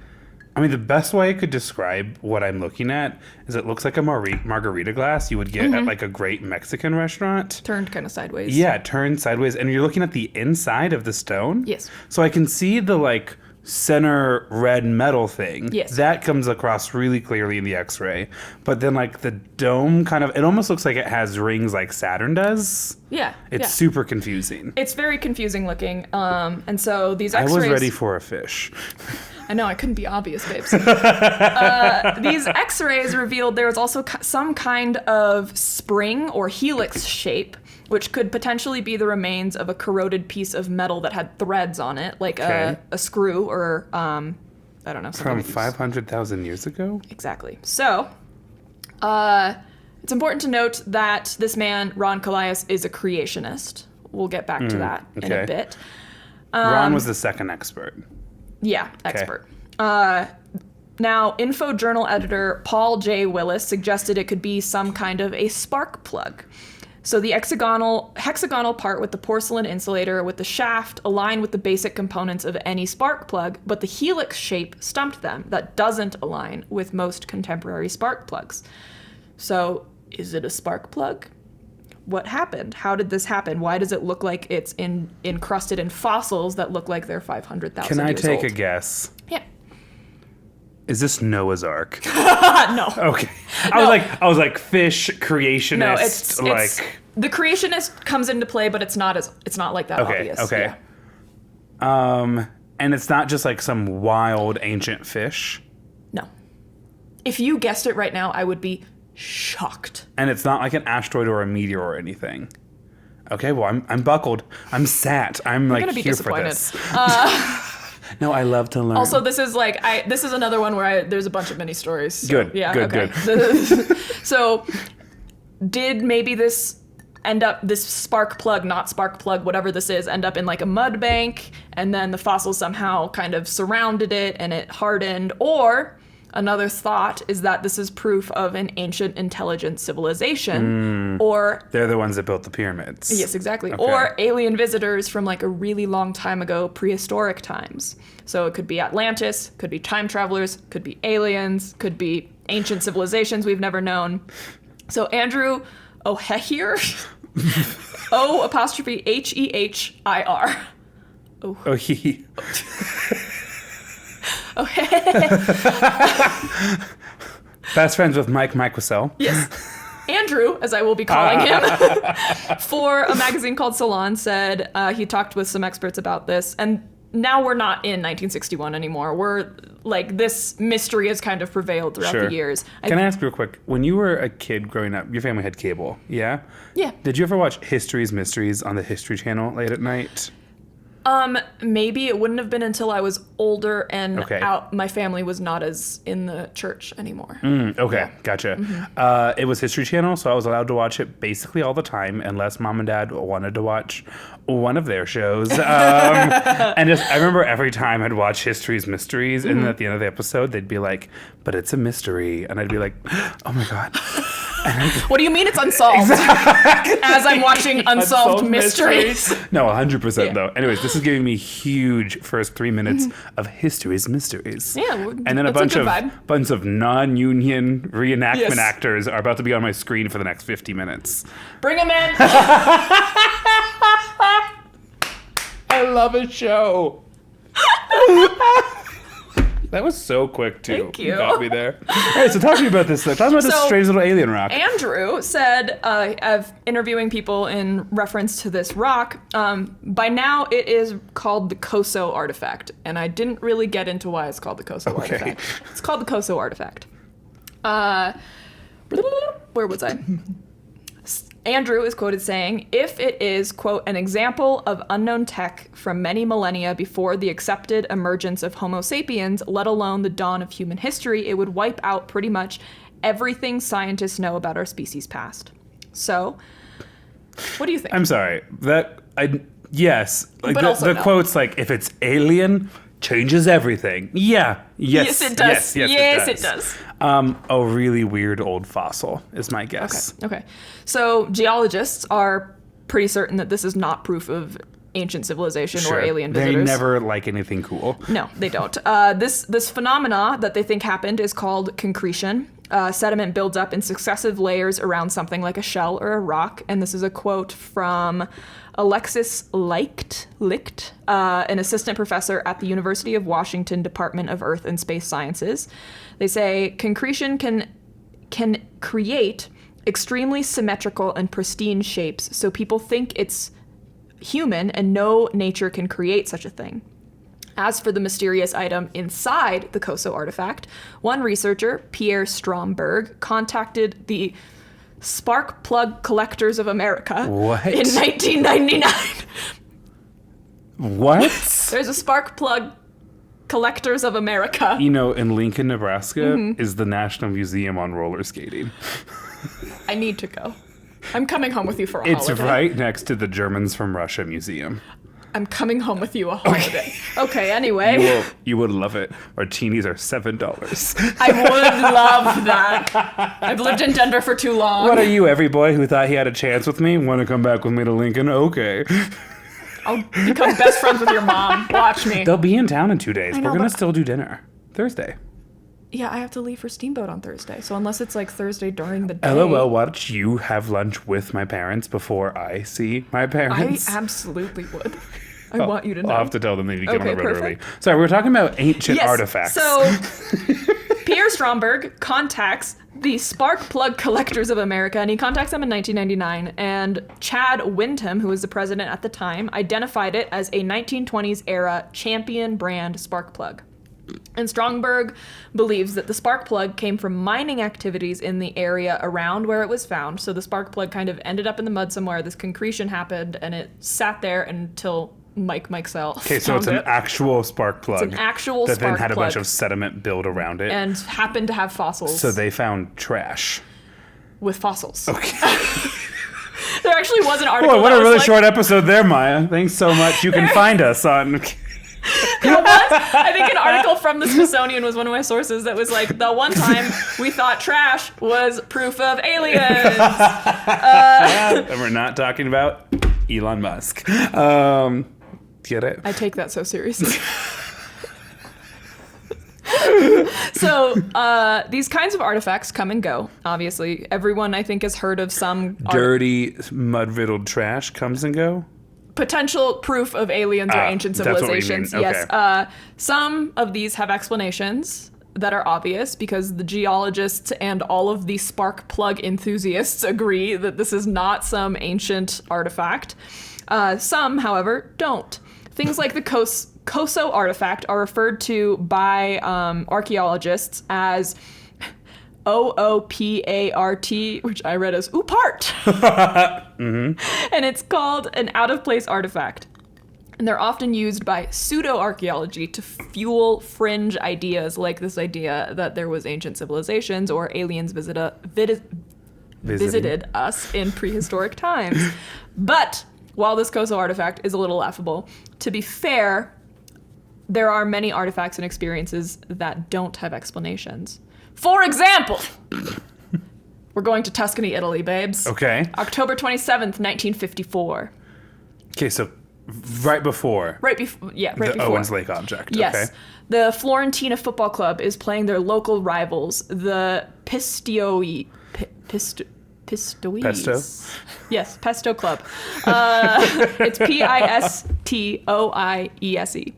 I mean, the best way I could describe what I'm looking at is it looks like a margarita glass you would get at like a great Mexican restaurant. turned kind of sideways. Yeah, turned sideways, and you're looking at the inside of the stone. Yes. So I can see the like center red metal thing. Yes. That comes across really clearly in the X-ray. But then like the dome kind of, it almost looks like it has rings like Saturn does. Yeah. It's yeah. super confusing. It's very confusing looking. And so these I X-rays... was ready for a fish. I know, I couldn't be obvious, babes. These X-rays revealed there was also some kind of spring or helix shape, which could potentially be the remains of a corroded piece of metal that had threads on it, like Okay. a screw or, I don't know. From something. 500,000 years ago? Exactly. So, it's important to note that this man, Ron Callias, is a creationist. We'll get back to that in a okay. bit. Ron was the second expert. Yeah, expert. Now, Info Journal editor Paul J. Willis suggested it could be some kind of a spark plug. So the hexagonal part with the porcelain insulator with the shaft align with the basic components of any spark plug, but the helix shape stumped them. That doesn't align with most contemporary spark plugs. So is it a spark plug? What happened? How did this happen? Why does it look like it's encrusted in fossils that look like they're 500,000 Can I years take old? a guess? Yeah. Is this Noah's Ark? No. Okay. I was like fish creationist. No, it's like the creationist comes into play, but it's not like that okay, obvious. okay. Yeah. And it's not just like some wild ancient fish. No. If you guessed it right now, I would be shocked. And it's not like an asteroid or a meteor or anything. Okay, well I'm buckled. I'm sat. I'm like gonna be here for disappointed. this. No, I love to learn. Also, this is another one where there's a bunch of mini stories. So, Good, Yeah. good, okay. So, did maybe this spark plug, not spark plug, whatever this is, end up in like a mud bank, and then the fossils somehow kind of surrounded it and it hardened? Or another thought is that this is proof of an ancient intelligent civilization, or they're the ones that built the pyramids. yes, exactly, Okay. or alien visitors from like a really long time ago, prehistoric times. So it could be Atlantis, could be time travelers, could be aliens, could be ancient civilizations we've never known. So Andrew O'Hehir, O''Hehir. Oh, he. Best friends with Mike Wissell. Yes. Andrew, as I will be calling him, for a magazine called Salon, said he talked with some experts about this, and now we're not in 1961 anymore. We're like, this mystery has kind of prevailed throughout Sure. the years. Can I ask real quick? When you were a kid growing up, your family had cable, yeah? Yeah. Did you ever watch History's Mysteries on the History Channel late at night? Maybe it wouldn't have been until I was older and Okay. my family was not as in the church anymore. Okay, gotcha. It was History Channel, so I was allowed to watch it basically all the time, unless mom and dad wanted to watch one of their shows. And just, I remember every time I'd watch History's Mysteries, and at the end of the episode, they'd be like, "But it's a mystery," and I'd be like, "Oh my god." What do you mean it's unsolved? As I'm watching Unsolved Mysteries. No, 100% Yeah. though. Anyways, this is giving me huge first 3 minutes of History's Mysteries. Yeah, And then a that's bunch a of good vibe. bunch of non-union reenactment Yes. actors are about to be on my screen for the next 50 minutes. Bring them in. I love a show. That was so quick, too. Thank you. Got me there. All right, so talk to me about this. Talk about this strange little alien rock. Andrew said, of interviewing people in reference to this rock, by now it is called the Coso artifact. And I didn't really get into why it's called the Coso artifact. It's called the Coso artifact. Where was I? Andrew is quoted saying, if it is, quote, an example of unknown tech from many millennia before the accepted emergence of Homo sapiens, let alone the dawn of human history, it would wipe out pretty much everything scientists know about our species past. So, what do you think? I'm sorry. Yes. Like But also the no. quote's like, if it's alien, changes everything. Yeah. Yes, Yes, it does. Yes, it does. A really weird old fossil is my guess. Okay. So geologists are pretty certain that this is not proof of ancient civilization or alien visitors. They never like anything cool. No, they don't. This phenomena that they think happened is called concretion. Sediment builds up in successive layers around something like a shell or a rock. And this is a quote from Alexis Licht, an assistant professor at the University of Washington Department of Earth and Space Sciences. They say concretion can create extremely symmetrical and pristine shapes, so people think it's human, and no nature can create such a thing. As for the mysterious item inside the Coso artifact, one researcher, Pierre Stromberg, contacted the Spark Plug Collectors of America in 1999. What? There's a Spark Plug Collectors of America. You know, in Lincoln, Nebraska, is the National Museum on roller skating. I need to go. I'm coming home with you for a It's holiday. right next to the Germans from Russia Museum. I'm coming home with you a holiday. Okay, anyway. You would love it. Martinis are $7. I would love that. I've lived in Denver for too long. What are you, every boy who thought he had a chance with me? Want to come back with me to Lincoln? Okay. I'll become best friends with your mom. Watch me. They'll be in town in 2 days. know, We're going but- to still do dinner. Thursday. Yeah, I have to leave for Steamboat on Thursday. So unless it's like Thursday during the day. LOL, why don't you have lunch with my parents before I see my I parents? absolutely would. I want you to know. I'll have to tell them they need to get on Okay, the road early. perfect. Sorry, we're talking about ancient Yes, artifacts. So Pierre Stromberg contacts the Spark Plug Collectors of America, and he contacts them in 1999. And Chad Wyndham, who was the president at the time, identified it as a 1920s era champion brand spark plug. And Stromberg believes that the spark plug came from mining activities in the area around where it was found. So the spark plug kind of ended up in the mud somewhere. This concretion happened, and it sat there until Mike Sell. Okay, so it's an actual spark plug. It's an actual that spark then had a plug. bunch of sediment build around it. And happened to have fossils. So they found trash. With fossils. Okay. There actually was an article. Boy, what that a was really like, short episode there, Maya. Thanks so much. You can find us on... I think an article from the Smithsonian was one of my sources that was like, the one time we thought trash was proof of aliens. And we're not talking about Elon Musk. Get it? I take that so seriously. So these kinds of artifacts come and go. Obviously, everyone I think has heard of some Dirty, mud-riddled trash comes and go? potential proof of aliens or ancient that's what we mean. civilizations. Okay. Yes. Some of these have explanations that are obvious because the geologists and all of the spark plug enthusiasts agree that this is not some ancient artifact. Some, however, don't. Things like the Coso artifact are referred to by archaeologists as OOPART, which I read as oopart. And it's called an out-of-place artifact. And they're often used by pseudo-archaeology to fuel fringe ideas like this idea that there was ancient civilizations or aliens visited us in prehistoric times. But while this Coso artifact is a little laughable, to be fair, there are many artifacts and experiences that don't have explanations. For example, we're going to Tuscany, Italy, babes. Okay. October 27th, 1954. Okay, so right before Right before. the Owens Lake object. Yes. Okay. The Florentina Football Club is playing their local rivals, the Pistoiese. Pesto? Yes, Pesto Club. It's Pistoiese.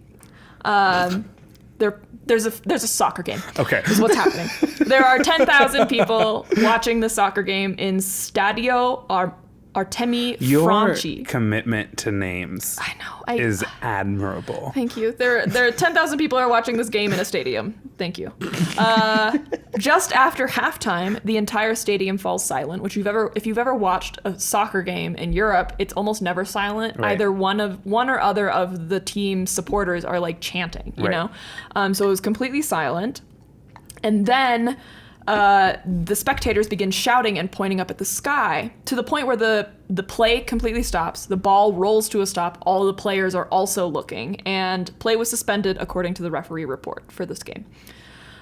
They're There's a soccer game. Okay. Is what's happening. There are 10,000 people watching the soccer game in Stadio Artemi Franchi. Your commitment to names I know. is admirable. Thank you. There are 10,000 people are watching this game in a stadium. Thank you. Just after halftime, the entire stadium falls silent. Which if you've ever watched a soccer game in Europe, it's almost never silent. Right. Either one or other of the team supporters are like chanting. You know, so it was completely silent, and then the spectators begin shouting and pointing up at the sky to the point where the play completely stops. The ball rolls to a stop. All the players are also looking, and play was suspended according to the referee report for this game.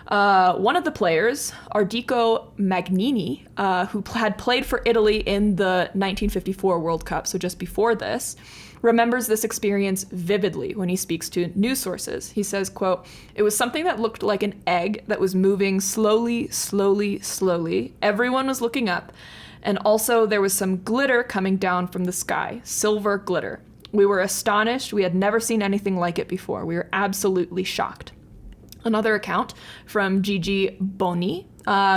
One of the players, Ardico Magnini, who had played for Italy in the 1954 World Cup, so just before this, remembers this experience vividly when he speaks to news sources. He says, quote, "It was something that looked like an egg that was moving slowly, slowly, slowly. Everyone was looking up. And also there was some glitter coming down from the sky, silver glitter. We were astonished. We had never seen anything like it before. We were absolutely shocked." Another account from Gigi Boni,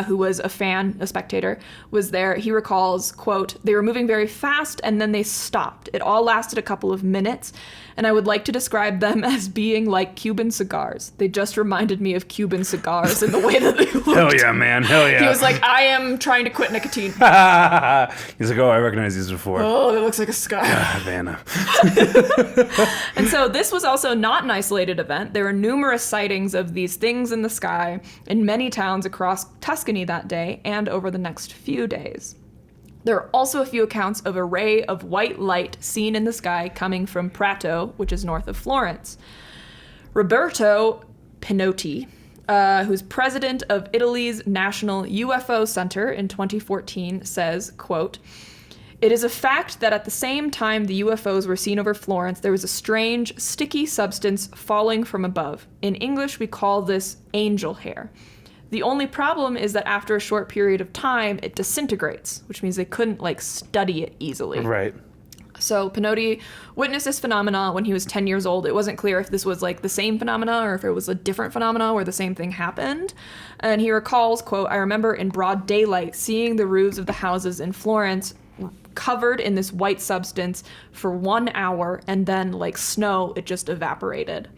who was a spectator, was there. He recalls, quote, "They were moving very fast and then they stopped. It all lasted a couple of minutes, and I would like to describe them as being like Cuban cigars. They just reminded me of Cuban cigars in the way that they looked." Hell yeah, man. Hell yeah. He was like, "I am trying to quit nicotine." He's like, "Oh, I recognize these before." Oh, that looks like a cigar. Havana. And so this was also not an isolated event. There were numerous sightings of these things in the sky in many towns across Tuscany that day and over the next few days. There are also a few accounts of a ray of white light seen in the sky coming from Prato, which is north of Florence. Roberto Pinotti, who's president of Italy's National UFO Center in 2014, says, quote, "It is a fact that at the same time the UFOs were seen over Florence, there was a strange, sticky substance falling from above. In English, we call this angel hair. The only problem is that after a short period of time, it disintegrates, which means they couldn't, study it easily." Right. So Pinotti witnessed this phenomena when he was 10 years old. It wasn't clear if this was, the same phenomena or if it was a different phenomena where the same thing happened. And he recalls, quote, "I remember in broad daylight seeing the roofs of the houses in Florence covered in this white substance for 1 hour, and then, like snow, it just evaporated."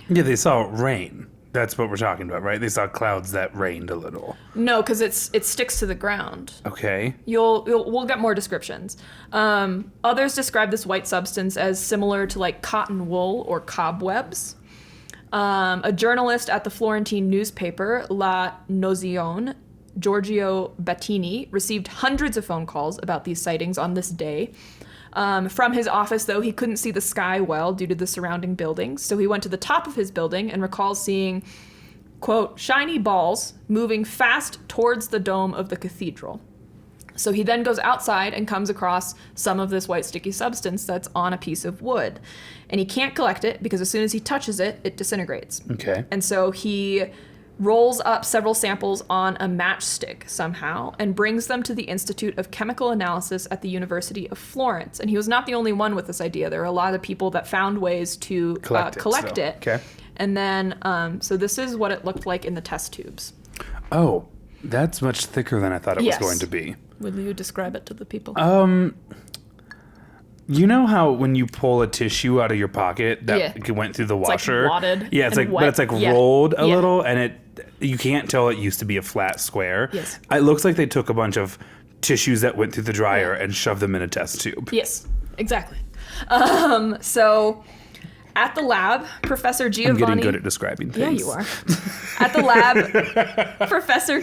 Yeah, they saw rain. That's what we're talking about, right? They saw clouds that rained a little. No, because it sticks to the ground. Okay. We'll get more descriptions. Others describe this white substance as similar to cotton wool or cobwebs. A journalist at the Florentine newspaper La Nozione, Giorgio Battini, received hundreds of phone calls about these sightings on this day. From his office, though, he couldn't see the sky well due to the surrounding buildings, so he went to the top of his building and recalls seeing, quote, "shiny balls moving fast towards the dome of the cathedral." So he then goes outside and comes across some of this white sticky substance that's on a piece of wood. And he can't collect it because as soon as he touches it, it disintegrates. Okay. And so he rolls up several samples on a matchstick somehow and brings them to the Institute of Chemical Analysis at the University of Florence. And he was not the only one with this idea. There are a lot of people that found ways to collect it. Okay. And then, so this is what it looked like in the test tubes. Oh, that's much thicker than I thought it was going to be. Will you describe it to the people? You know how when you pull a tissue out of your pocket that went through the washer? It's wadded. Yeah, it's wet. but it's rolled a little, and you can't tell it used to be a flat square. Yes. It looks like they took a bunch of tissues that went through the dryer and shoved them in a test tube. Yes, exactly. So at the lab, Professor Giovanni... I'm getting good at describing things. Yeah, you are. At the lab, Professor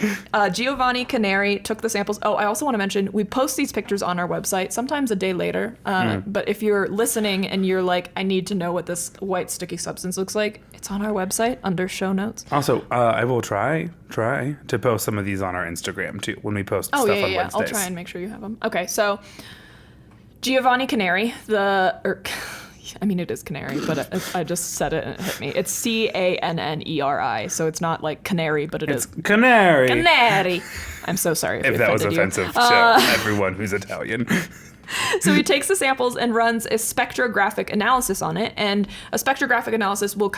Giovanni Caneri took the samples. Oh, I also want to mention, we post these pictures on our website, sometimes a day later. But if you're listening and you're like, I need to know what this white sticky substance looks like, it's on our website under show notes. Also, I will try to post some of these on our Instagram, too, when we post stuff on Wednesdays. I'll try and make sure you have them. Okay, so Giovanni Caneri, it is canary, but I just said it and it hit me. It's Canneri, so it's not like canary, but it's canary. Canary. I'm so sorry if that was offensive to everyone who's Italian. So he takes the samples and runs a spectrographic analysis on it, and a spectrographic analysis will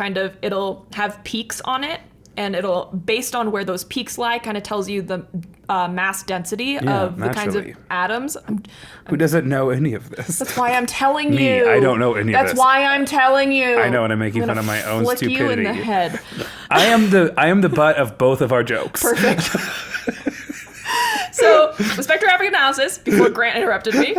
it'll have peaks on it, and it'll, based on where those peaks lie, kind of tells you the mass density of the kinds of atoms. Who doesn't know any of this? That's why I'm telling you. Me, I don't know any of this. That's why I'm telling you. I know, and I'm making fun of my own flick stupidity. You in the head. I am the butt of both of our jokes. Perfect. So, with spectrographic analysis, before Grant interrupted me,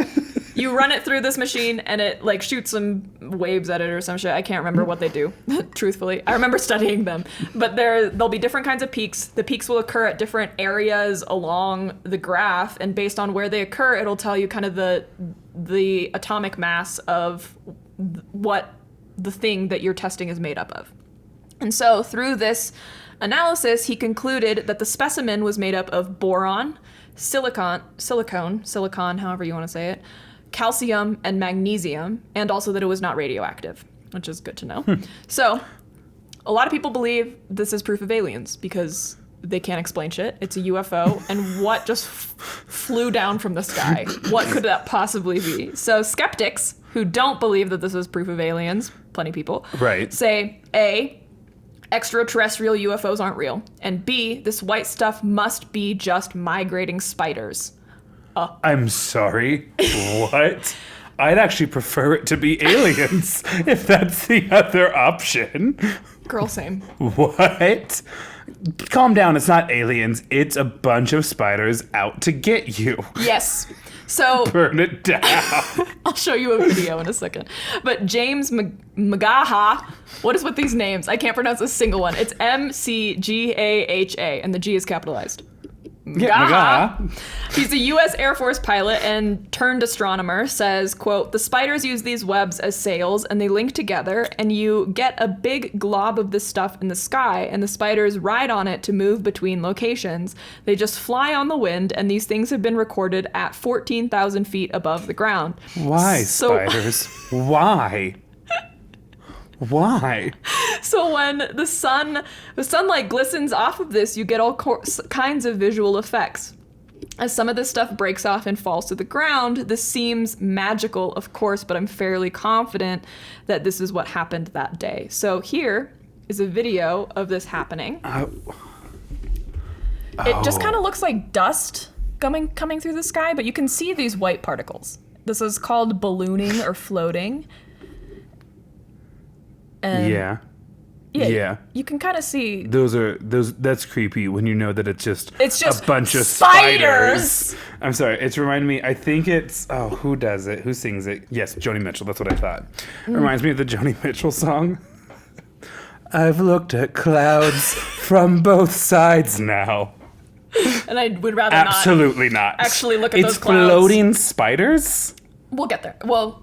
you run it through this machine and it like shoots some waves at it or some shit. I can't remember what they do, truthfully. I remember studying them. But there'll be different kinds of peaks. The peaks will occur at different areas along the graph, and based on where they occur, it'll tell you kind of the atomic mass of what the thing that you're testing is made up of. And so through this analysis, he concluded that the specimen was made up of boron, silicon, however you want to say it, calcium, and magnesium, and also that it was not radioactive, which is good to know. So a lot of people believe this is proof of aliens because they can't explain shit. It's a UFO, and what just flew down from the sky? What could that possibly be? So skeptics who don't believe that this is proof of aliens, plenty of people, right, say A, extraterrestrial UFOs aren't real, and B, this white stuff must be just migrating spiders. I'm sorry, what? I'd actually prefer it to be aliens if that's the other option. Girl, same. What? Calm down, it's not aliens, it's a bunch of spiders out to get you. Yes. So burn it down. I'll show you a video in a second. But James Magaha, what is with these names? I can't pronounce a single one. It's Mcgaha, and the G is capitalized. Magaha. He's a U.S. Air Force pilot and turned astronomer, says, quote, the spiders use these webs as sails and they link together and you get a big glob of this stuff in the sky and the spiders ride on it to move between locations. They just fly on the wind and these things have been recorded at 14,000 feet above the ground. Why, spiders? Why? Why? So when the sunlight glistens off of this, you get all kinds of visual effects. As some of this stuff breaks off and falls to the ground, this seems magical, of course, but I'm fairly confident that this is what happened that day. So here is a video of this happening. It just kind of looks like dust coming through the sky, but you can see these white particles. This is called ballooning or floating. And yeah. You can kind of see. That's creepy when you know that it's just a bunch of spiders. I'm sorry. It's reminding me. I think it's who does it? Who sings it? Yes, Joni Mitchell. That's what I thought. It reminds me of the Joni Mitchell song. I've looked at clouds from both sides now. And I would rather absolutely not actually look at those clouds. It's floating spiders. We'll get there. Well.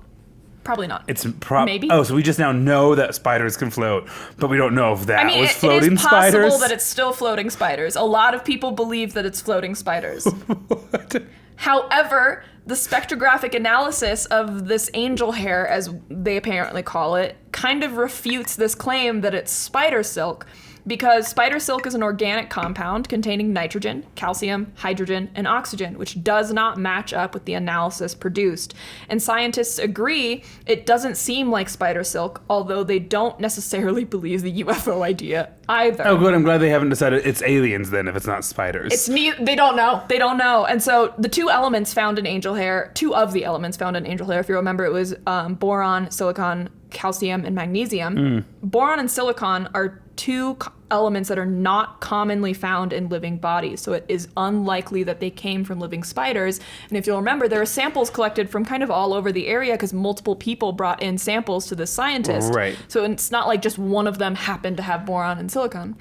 Probably not. It's maybe. Oh, so we just now know that spiders can float, but we don't know if that was floating spiders. It is possible that it's still floating spiders. A lot of people believe that it's floating spiders. What? However, the spectrographic analysis of this angel hair, as they apparently call it, kind of refutes this claim that it's spider silk. Because spider silk is an organic compound containing nitrogen, calcium, hydrogen, and oxygen, which does not match up with the analysis produced. And scientists agree it doesn't seem like spider silk, although they don't necessarily believe the UFO idea either. Oh, good. I'm glad they haven't decided it's aliens then if it's not spiders. They don't know. They don't know. And so the two of the elements found in angel hair, if you remember, it was boron, silicon, calcium, and magnesium. Boron and silicon are two elements that are not commonly found in living bodies, so it is unlikely that they came from living spiders. And if you'll remember, there are samples collected from kind of all over the area because multiple people brought in samples to the scientist. Right. So it's not like just one of them happened to have boron and silicon.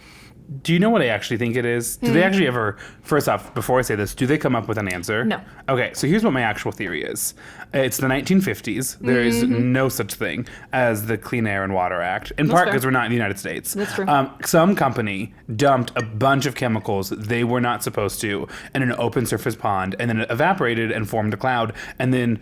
Do you know what I actually think it is? Do they actually ever, first off, before I say this, do they come up with an answer? No. Okay, so here's what my actual theory is. It's the 1950s. There is no such thing as the Clean Air and Water Act, in part because we're not in the United States. That's true. Some company dumped a bunch of chemicals they were not supposed to in an open surface pond, and then it evaporated and formed a cloud, and then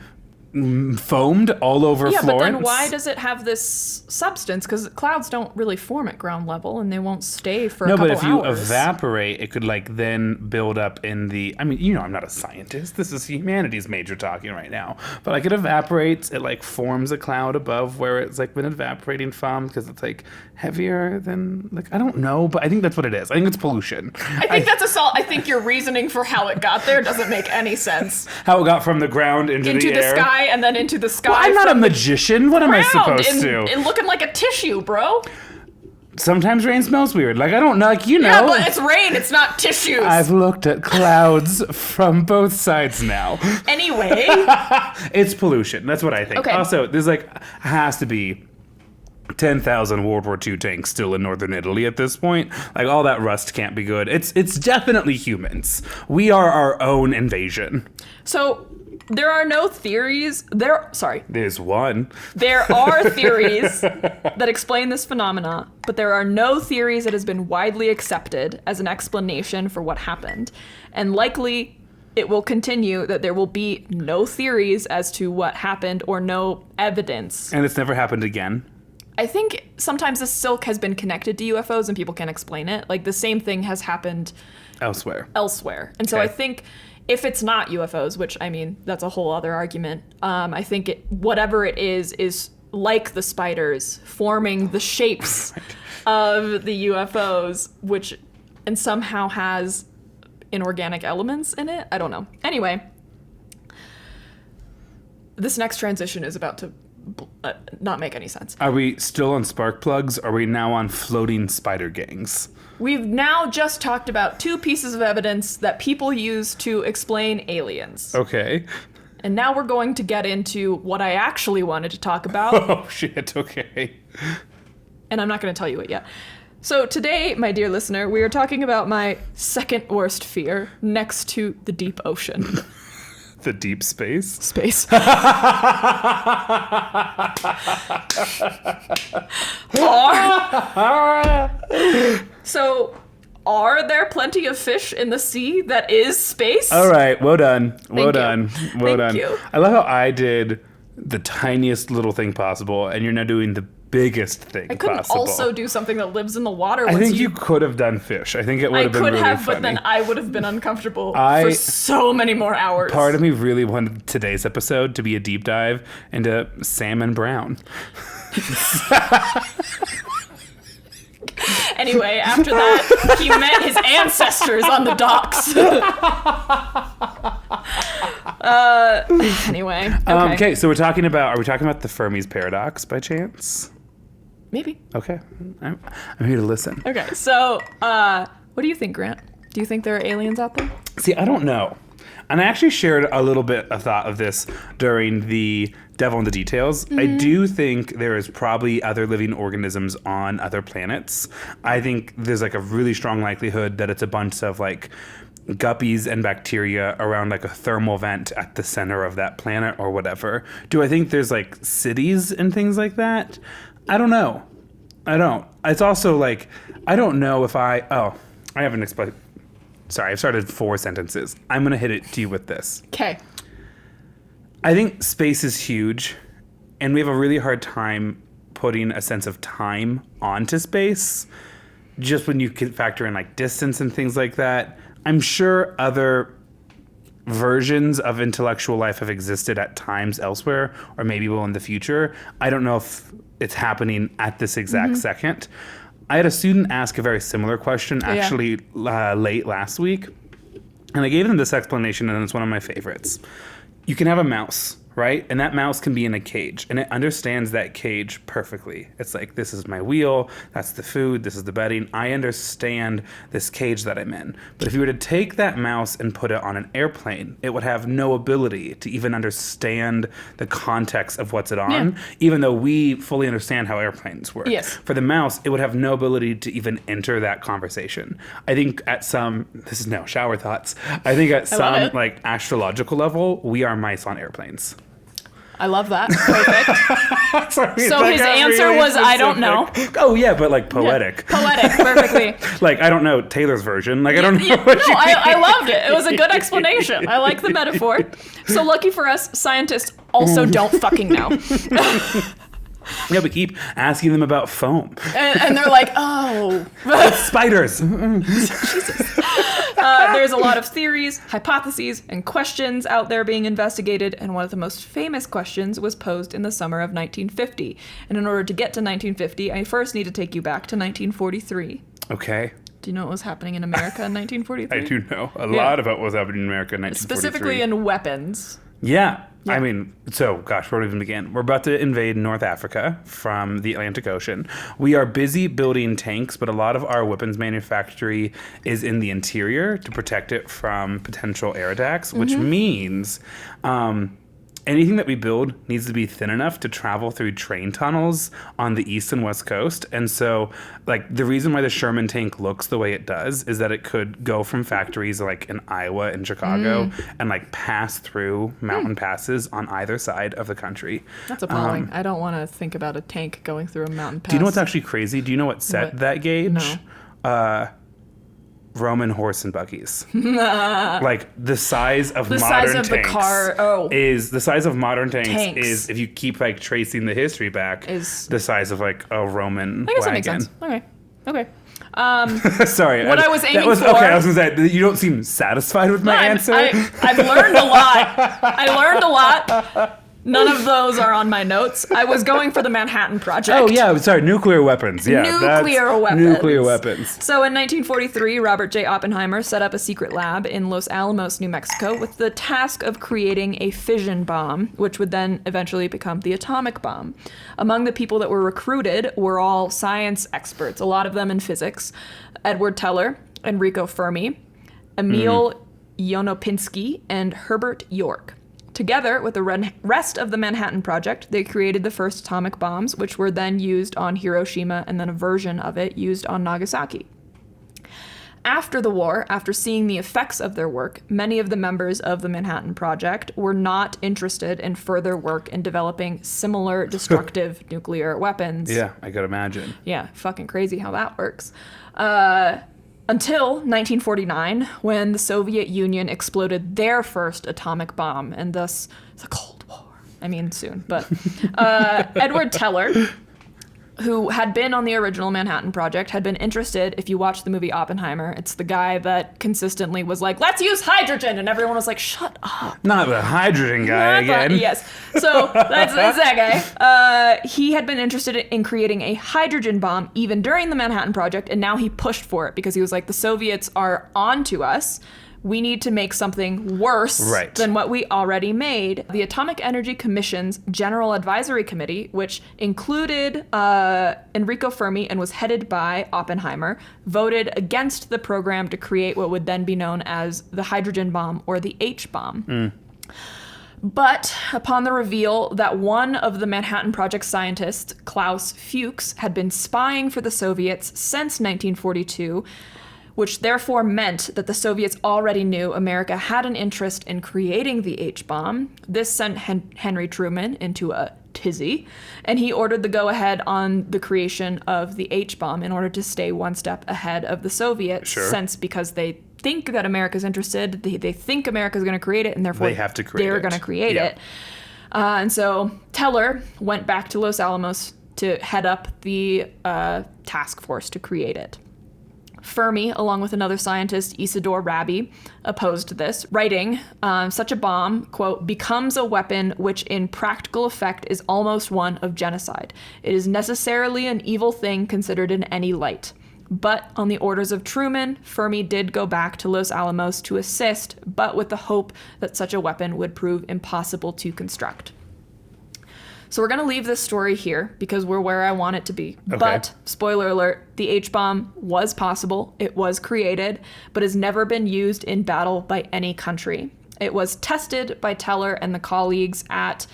foamed all over Yeah, Florence. but then why does it have this substance? Because clouds don't really form at ground level, and they won't stay for a couple No, hours. but if you evaporate, it could like then build up in the. I mean, I'm not a scientist. This is humanities major talking right now. But like it evaporates, it like forms a cloud above where it's like been evaporating from because it's like heavier than like I don't know, but I think that's what it is. I think it's pollution. I think that's assault. I think your reasoning for how it got there doesn't make any sense. How it got from the ground into the air. Sky and then into the sky. Well, I'm not a magician. What am I supposed to? And looking like a tissue, bro. Sometimes rain smells weird. Like, I don't know. Like, Yeah, but it's rain. It's not tissues. I've looked at clouds from both sides now. Anyway. It's pollution. That's what I think. Okay. Also, there's has to be 10,000 World War II tanks still in northern Italy at this point. Like, all that rust can't be good. It's definitely humans. We are our own invasion. So, there are no theories. There's one. There are theories that explain this phenomena, but there are no theories that has been widely accepted as an explanation for what happened. And likely, it will continue that there will be no theories as to what happened or no evidence. And it's never happened again. I think sometimes the silk has been connected to UFOs and people can't explain it. Like the same thing has happened elsewhere. And so I think if it's not UFOs, which I mean, that's a whole other argument. I think whatever it is like the spiders forming the shapes of the UFOs, and somehow has inorganic elements in it. I don't know. Anyway, this next transition is about to not make any sense. Are we still on spark plugs? Are we now on floating spider gangs? We've now just talked about two pieces of evidence that people use to explain aliens. Okay. And now we're going to get into what I actually wanted to talk about. Oh, shit. Okay. And I'm not going to tell you it yet. So today, my dear listener, we are talking about my second worst fear next to the deep ocean. The deep space? Space. So, are there plenty of fish in the sea that is space? All right, well done. Well done. Thank you. I love how I did the tiniest little thing possible, and you're now doing the biggest thing I couldn't possible. also do something that lives in the water. I think you could have done fish. I think it would have been really funny. I could have, but then I would have been uncomfortable for so many more hours. Part of me really wanted today's episode to be a deep dive into salmon brown. Anyway, after that, he met his ancestors on the docks. Anyway. Okay, so are we talking about the Fermi's Paradox by chance? Maybe. Okay. I'm here to listen. Okay, so what do you think, Grant? Do you think there are aliens out there? See, I don't know. And I actually shared a little bit of thought of this during the Devil in the Details. Mm-hmm. I do think there is probably other living organisms on other planets. I think there's like a really strong likelihood that it's a bunch of like guppies and bacteria around like a thermal vent at the center of that planet or whatever. Do I think there's like cities and things like that? I don't know. I don't. It's also like, I don't know if I haven't explained. Sorry, I've started 4 sentences. I'm going to hit it to you with this. Okay. I think space is huge, and we have a really hard time putting a sense of time onto space, just when you can factor in like distance and things like that. I'm sure other versions of intellectual life have existed at times elsewhere, or maybe will in the future. I don't know if it's happening at this exact second. I had a student ask a very similar question actually late last week, and I gave them this explanation, and it's one of my favorites. You can have a mouse, right? And that mouse can be in a cage, and it understands that cage perfectly. It's like, this is my wheel, that's the food, this is the bedding. I understand this cage that I'm in. But if you were to take that mouse and put it on an airplane, it would have no ability to even understand the context of what's it on, even though we fully understand how airplanes work. Yes. For the mouse, it would have no ability to even enter that conversation. I think at some, this is now shower thoughts, I think at some like astrological level, we are mice on airplanes. I love that. Perfect. Sorry, So that his got answer really was, I don't know. specific. Oh, yeah, but like poetic. Yeah, poetic, perfectly. Like, I don't know Taylor's version. Like, I don't know Yeah, what no, you I loved it. It was a good explanation. I like the metaphor. So lucky for us, scientists also don't fucking know. Yeah, we keep asking them about foam. And they're like, oh. Spiders. There's a lot of theories, hypotheses, and questions out there being investigated, and one of the most famous questions was posed in the summer of 1950. And in order to get to 1950, I first need to take you back to 1943. Okay. Do you know what was happening in America in 1943? I do know a lot about what was happening in America in 1943. Specifically in weapons. Yeah. I mean, so, gosh, where do we even begin? We're about to invade North Africa from the Atlantic Ocean. We are busy building tanks, but a lot of our weapons manufactory is in the interior to protect it from potential air attacks, which means anything that we build needs to be thin enough to travel through train tunnels on the east and west coast. And so, like, the reason why the Sherman tank looks the way it does is that it could go from factories like in Iowa and Chicago and like pass through mountain passes on either side of the country. That's appalling. I don't want to think about a tank going through a mountain pass. Do you know what's actually crazy? Do you know what set that gauge? No. Roman horse and buggies. Like the size of The modern size of the tanks car. is the size of modern tanks Tanks. is, if you keep like tracing the history back, Is- the size of like a Roman I guess wagon. that makes sense. Okay. Sorry, What I was aiming that was, for- Okay, I was gonna say you don't seem satisfied with my answer. I've learned a lot. I learned a lot. None of those are on my notes. I was going for the Manhattan Project. Oh yeah, sorry, nuclear weapons. Yeah, Nuclear weapons. Nuclear weapons. So in 1943, Robert J. Oppenheimer set up a secret lab in Los Alamos, New Mexico, with the task of creating a fission bomb, which would then eventually become the atomic bomb. Among the people that were recruited were all science experts, a lot of them in physics. Edward Teller, Enrico Fermi, Emil Yonopinsky, and Herbert York. Together with the rest of the Manhattan Project, they created the first atomic bombs, which were then used on Hiroshima and then a version of it used on Nagasaki. After the war, after seeing the effects of their work, many of the members of the Manhattan Project were not interested in further work in developing similar destructive nuclear weapons. Yeah, I could imagine. Yeah, fucking crazy how that works. Until 1949, when the Soviet Union exploded their first atomic bomb, and thus the Cold War. I mean, soon. But Edward Teller, who had been on the original Manhattan Project, had been interested. If you watch the movie Oppenheimer, it's the guy that consistently was like, let's use hydrogen, and everyone was like, shut up. Not the hydrogen guy again. Yes. So that's that guy. He had been interested in creating a hydrogen bomb even during the Manhattan Project, and now he pushed for it because he was like, the Soviets are onto us. We need to make something worse than what we already made. The Atomic Energy Commission's General Advisory Committee, which included Enrico Fermi and was headed by Oppenheimer, voted against the program to create what would then be known as the hydrogen bomb or the H-bomb. But upon the reveal that one of the Manhattan Project scientists, Klaus Fuchs, had been spying for the Soviets since 1942, which therefore meant that the Soviets already knew America had an interest in creating the H-bomb. This sent Henry Truman into a tizzy, and he ordered the go-ahead on the creation of the H-bomb in order to stay one step ahead of the Soviets, since because they think that America's interested, they think America's going to create it, and therefore they're going to create it. And so Teller went back to Los Alamos to head up the task force to create it. Fermi, along with another scientist, Isidore Rabi, opposed this, writing, such a bomb, quote, becomes a weapon which in practical effect is almost one of genocide. It is necessarily an evil thing considered in any light. But on the orders of Truman, Fermi did go back to Los Alamos to assist, but with the hope that such a weapon would prove impossible to construct. So we're going to leave this story here because we're where I want it to be. Okay. But, spoiler alert, the H-bomb was possible, it was created, but has never been used in battle by any country. It was tested by Teller and the colleagues at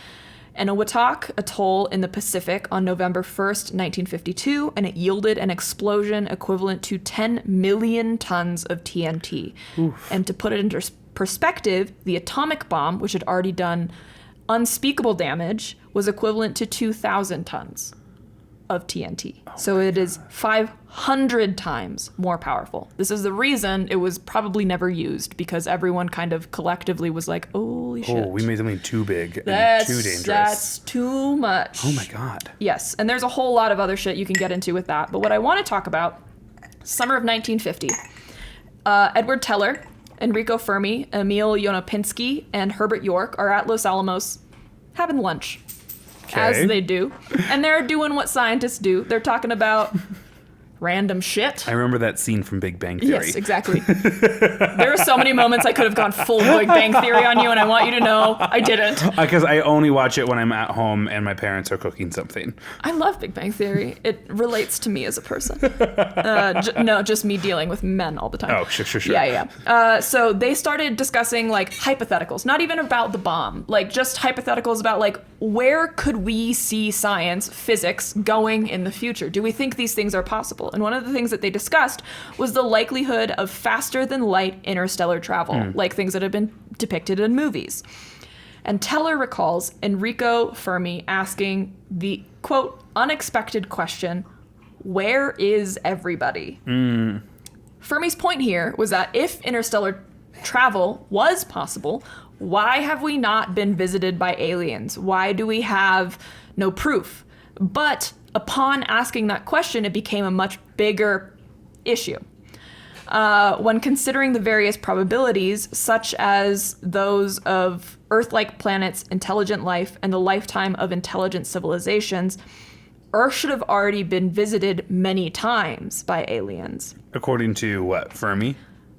Eniwetok Atoll in the Pacific on November 1st, 1952, and it yielded an explosion equivalent to 10 million tons of TNT. Oof. And to put it into perspective, the atomic bomb, which had already done unspeakable damage was equivalent to 2,000 tons of TNT. So it is 500 times more powerful. This is the reason it was probably never used, because everyone kind of collectively was like, holy shit. Oh, we made something too big and too dangerous. That's too much. Oh my God. Yes, and there's a whole lot of other shit you can get into with that. But what I want to talk about, summer of 1950, Edward Teller, Enrico Fermi, Emil Yonopinski, and Herbert York are at Los Alamos having lunch. Okay. As they do. And they're doing what scientists do. They're talking about random shit. I remember that scene from Big Bang Theory. Yes, exactly. There are so many moments I could have gone full Big Bang Theory on you, and I want you to know I didn't. Because I only watch it when I'm at home and my parents are cooking something. I love Big Bang Theory. It relates to me as a person. No, just me dealing with men all the time. Oh, sure. Yeah. So they started discussing like hypotheticals, not even about the bomb, like just hypotheticals about like where could we see science, physics going in the future? Do we think these things are possible? And one of the things that they discussed was the likelihood of faster than light interstellar travel, like things that have been depicted in movies. And Teller recalls Enrico Fermi asking the, quote, unexpected question, where is everybody? Fermi's point here was that if interstellar travel was possible, why have we not been visited by aliens? Why do we have no proof? But upon asking that question, it became a much bigger issue. When considering the various probabilities, such as those of Earth-like planets, intelligent life, and the lifetime of intelligent civilizations, Earth should have already been visited many times by aliens. According to what, Fermi?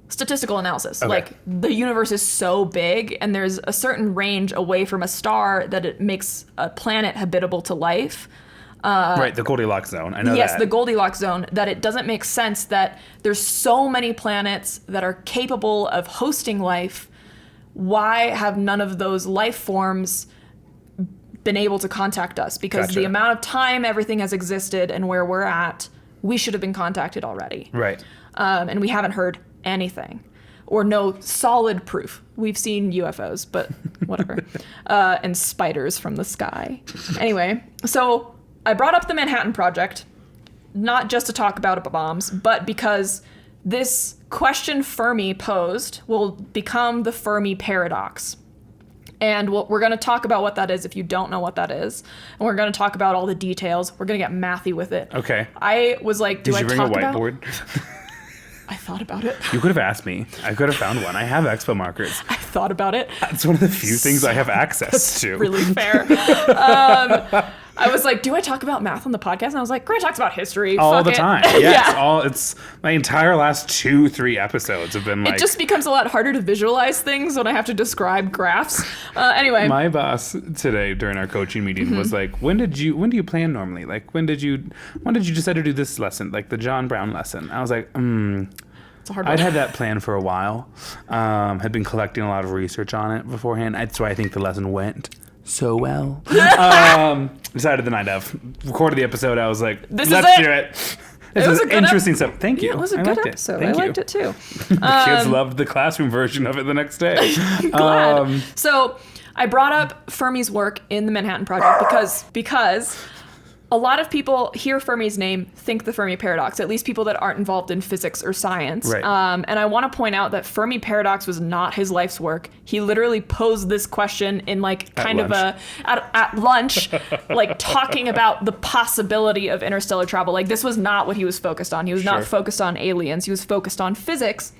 Statistical analysis. Okay. Like, the universe is so big, and there's a certain range away from a star that it makes a planet habitable to life. Right, the Goldilocks zone. I know that. Yes, the Goldilocks zone, that it doesn't make sense that there's so many planets that are capable of hosting life. Why have none of those life forms been able to contact us? Because Gotcha. the amount of time everything has existed and where we're at, we should have been contacted already. Right. And we haven't heard anything or no solid proof. We've seen UFOs, but whatever. And spiders from the sky. Anyway, so I brought up the Manhattan Project, not just to talk about bombs, but because this question Fermi posed will become the Fermi Paradox. And we're going to talk about what that is if you don't know what that is. And we're going to talk about all the details. We're going to get mathy with it. Okay. I was like, Did you bring a whiteboard? I thought about it. You could have asked me. I could have found one. I have expo markers. I thought about it. It's one of the few things I have access to. Really fair. I was like, do I talk about math on the podcast? And I was like, Grant talks about history. All Fuck the it. time. Yes. It's my entire last 2-3 episodes have been like. It just becomes a lot harder to visualize things when I have to describe graphs. Anyway. My boss today during our coaching meeting was like, when do you plan normally? Like, when did you decide to do this lesson? Like the John Brown lesson. I was like, It's a hard one. I'd had that plan for a while. Had been collecting a lot of research on it beforehand. That's why I think the lesson went so well. Decided the night of. Recorded the episode. I was like, let's do it. This was interesting stuff. Thank you. Yeah, it was a good episode. I liked it too. The kids loved the classroom version of it the next day. Glad. So I brought up Fermi's work in the Manhattan Project because a lot of people hear Fermi's name, think the Fermi Paradox, at least people that aren't involved in physics or science. Right. And I want to point out that Fermi Paradox was not his life's work. He literally posed this question in like kind of at lunch, like talking about the possibility of interstellar travel. Like this was not what he was focused on. He was not focused on aliens. He was focused on physics.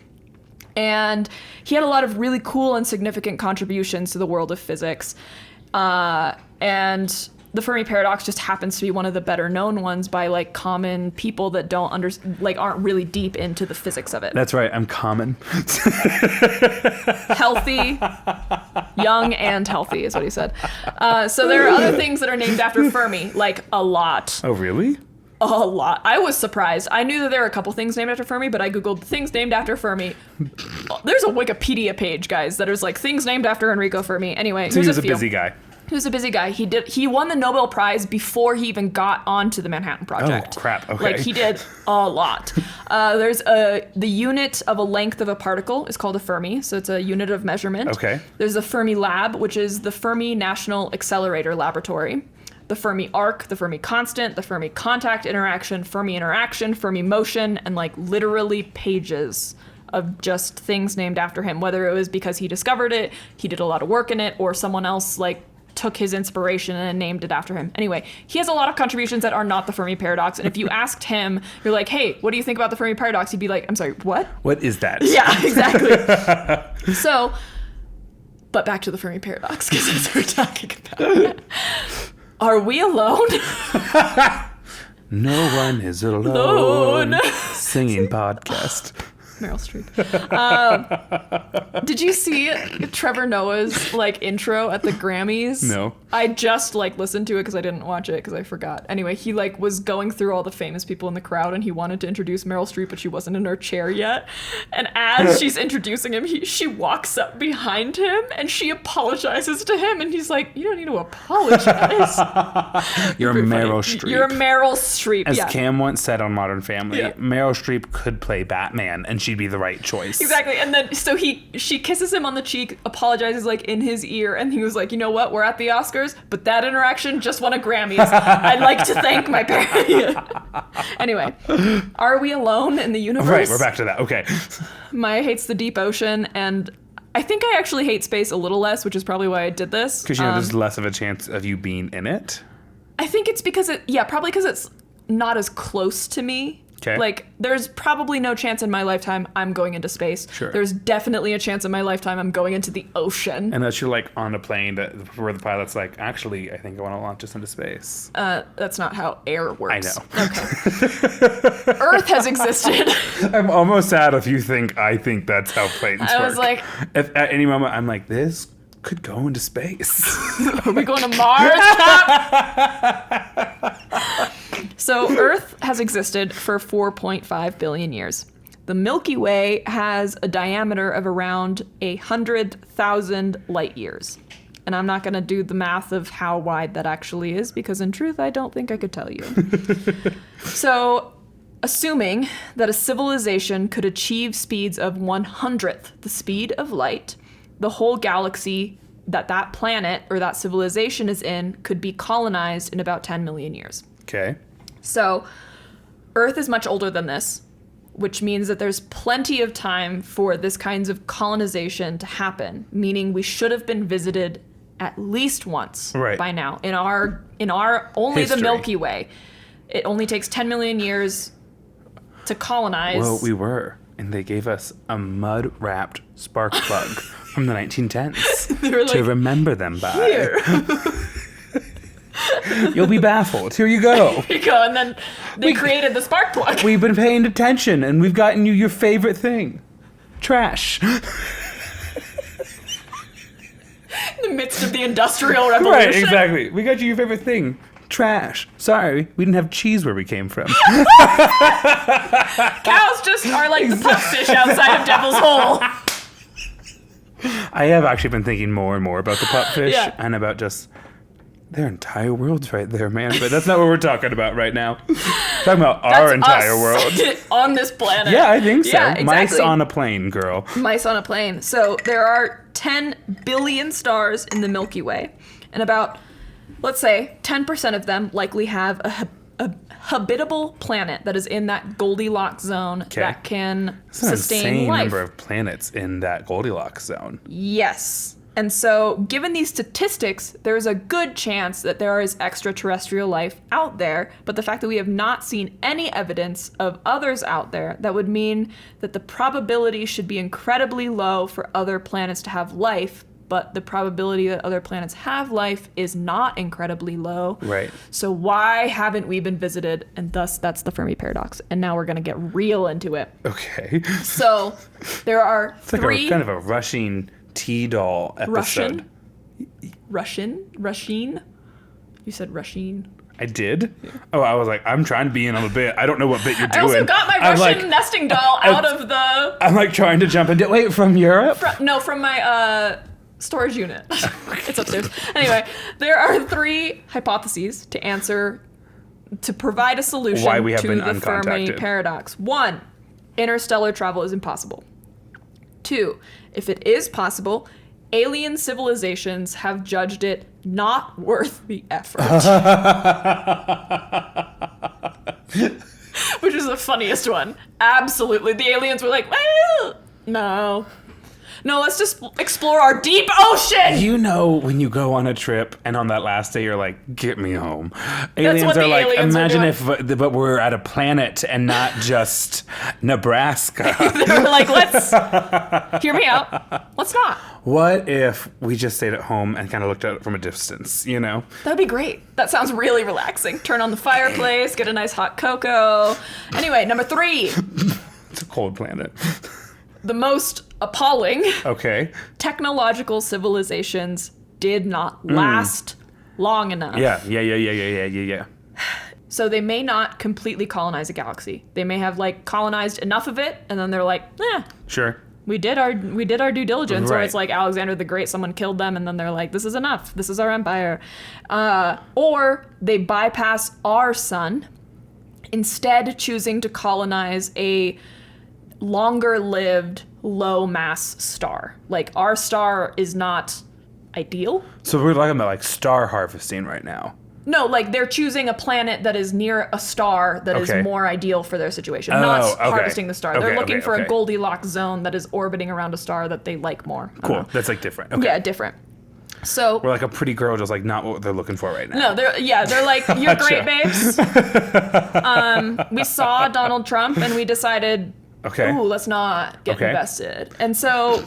And he had a lot of really cool and significant contributions to the world of physics. And the Fermi Paradox just happens to be one of the better known ones by like common people that aren't really deep into the physics of it. That's right. I'm common. Healthy, young and healthy is what he said. So there are other things that are named after Fermi, like a lot. Oh, really? A lot. I was surprised. I knew that there were a couple things named after Fermi, but I Googled things named after Fermi. There's a Wikipedia page, guys, that is like things named after Enrico Fermi. Anyway, So he was a busy guy. He was a busy guy. He won the Nobel Prize before he even got onto the Manhattan Project. Oh, crap. Okay. Like, he did a lot. The unit of a length of a particle is called a Fermi, so it's a unit of measurement. Okay. There's the Fermi Lab, which is the Fermi National Accelerator Laboratory. The Fermi arc, the Fermi constant, the Fermi contact interaction, Fermi motion, and like literally pages of just things named after him, whether it was because he discovered it, he did a lot of work in it, or someone else like took his inspiration and named it after him. Anyway, he has a lot of contributions that are not the Fermi Paradox, and if you asked him, you're like, hey, what do you think about the Fermi Paradox? He'd be like, I'm sorry, what? What is that? Yeah, exactly. So, but back to the Fermi Paradox, because that's what we're talking about. Are we alone? No one is alone. Singing podcast. Meryl Streep. Did you see Trevor Noah's like intro at the Grammys? No. I just like listened to it because I didn't watch it because I forgot. Anyway, he like was going through all the famous people in the crowd and he wanted to introduce Meryl Streep, but she wasn't in her chair yet. And as she's introducing him, she walks up behind him and she apologizes to him, and he's like, "You don't need to apologize. You're Meryl Streep." You're Meryl Streep." As yeah. Cam once said on Modern Family, Yeah. Meryl Streep could play Batman, and she'd be the right choice. Exactly. And then so she kisses him on the cheek, apologizes like in his ear, and he was like, "You know what? We're at the Oscars, but that interaction just won a Grammys. I'd like to thank my parents." Anyway, are we alone in the universe? Right, we're back to that. Okay. Maya hates the deep ocean, and I think I actually hate space a little less, which is probably why I did this. Because, there's less of a chance of you being in it. I think it's because probably because it's not as close to me. Okay. Like, there's probably no chance in my lifetime I'm going into space. Sure. There's definitely a chance in my lifetime I'm going into the ocean. Unless you're, like, on a plane where the pilot's like, actually, I think I want to launch us into space. That's not how air works. I know. Okay. Earth has existed. I'm almost sad if you think I think that's how planes work. I was like... If at any moment I'm like, this could go into space. Are we going to Mars, Cap? So Earth has existed for 4.5 billion years. The Milky Way has a diameter of around 100,000 light years. And I'm not going to do the math of how wide that actually is, because in truth, I don't think I could tell you. So, assuming that a civilization could achieve speeds of 1/100th the speed of light, the whole galaxy that planet or that civilization is in could be colonized in about 10 million years. Okay. So, Earth is much older than this, which means that there's plenty of time for this kinds of colonization to happen, meaning we should have been visited at least once by now. In our only history. The Milky Way, it only takes 10 million years to colonize. Well, we were, and they gave us a mud-wrapped spark plug from the 1910s They were like, to remember them by. Here. You'll be baffled. Here you go. Here you go. And then they created the spark plug. We've been paying attention, and we've gotten you your favorite thing. Trash. In the midst of the Industrial Revolution. Right, exactly. We got you your favorite thing. Trash. Sorry, we didn't have cheese where we came from. Cows just are like the pupfish outside of Devil's Hole. I have actually been thinking more and more about the pupfish Yeah. and about just their entire world's right there, man. But that's not what we're talking about right now. Talking about our entire world. On this planet. Yeah, I think so. Yeah, exactly. Mice on a plane, girl. Mice on a plane. So there are 10 billion stars in the Milky Way, and about, let's say, 10% of them likely have a habitable planet that is in that Goldilocks zone that can That's an sustain insane life. number of planets in that Goldilocks zone. Yes. And so, given these statistics, there's a good chance that there is extraterrestrial life out there, but the fact that we have not seen any evidence of others out there, that would mean that the probability should be incredibly low for other planets to have life, but the probability that other planets have life is not incredibly low. Right. So why haven't we been visited? And thus, that's the Fermi Paradox. And now we're going to get real into it. Okay. So, there are It's like three... a kind of a rushing T-doll episode. Rushing? You said Rushing. I did? Yeah. Oh, I was like, I'm trying to be in on the bit. I don't know what bit you're doing. I also got my Russian nesting doll out of the... I'm like trying to jump into... Wait, from Europe? From my storage unit. It's upstairs. Anyway, there are 3 hypotheses to provide a solution Why we have to been the Fermi uncontacted. Paradox. 1, interstellar travel is impossible. 2, if it is possible, alien civilizations have judged it not worth the effort. Which is the funniest one. Absolutely. The aliens were like, well, no, let's just explore our deep ocean. You know, when you go on a trip and on that last day you're like, get me home. what Aliens the are like, aliens were imagine doing. but we're at a planet and not just Nebraska. They were like, let's hear me out. Let's not. What if we just stayed at home and kind of looked at it from a distance, you know? That'd be great. That sounds really relaxing. Turn on the fireplace, get a nice hot cocoa. Anyway, number 3, It's a cold planet. the most appalling. Okay. Technological civilizations did not last long enough. Yeah. So they may not completely colonize a galaxy. They may have like colonized enough of it, and then they're like, Sure. we did our due diligence. Or Right. it's like Alexander the Great, someone killed them, and then they're like, this is enough. This is our empire. Or they bypass our sun, instead choosing to colonize a longer-lived, low-mass star. Like, our star is not ideal. So we're talking about like star harvesting right now. No, like they're choosing a planet that is near a star that is Okay. more ideal for their situation, Oh, not okay. harvesting the star. They're Okay, looking for okay. a Goldilocks zone that is orbiting around a star that they like more. I don't Cool. know. That's like different. Okay. Yeah, different. So We're like a pretty girl, just like not what they're looking for right now. no, they're like, you're great, babes. We saw Donald Trump and we decided, Okay. ooh, let's not get Okay. invested. And so,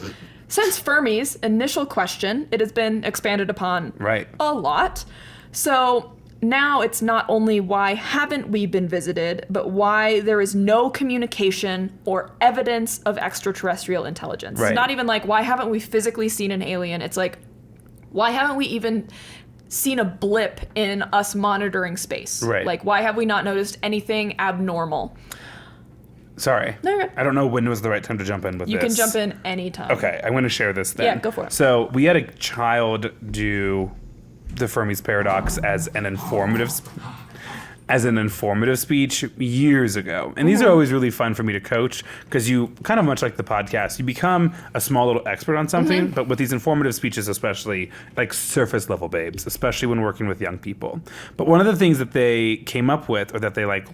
since Fermi's initial question, it has been expanded upon Right. a lot. So now it's not only why haven't we been visited, but why there is no communication or evidence of extraterrestrial intelligence. Right. Not even like, why haven't we physically seen an alien? It's like, why haven't we even seen a blip in us monitoring space? Right. Like, why have we not noticed anything abnormal? Sorry. No, you're good. I don't know when was the right time to jump in with You this. can jump in anytime. Okay, I'm going to share this then. Yeah, go for it. So we had a child do the Fermi's Paradox as an informative speech years ago. And these are always really fun for me to coach because you, kind of much like the podcast, you become a small little expert on something, but with these informative speeches especially, like surface level babes, especially when working with young people. But one of the things that they came up with, or that they like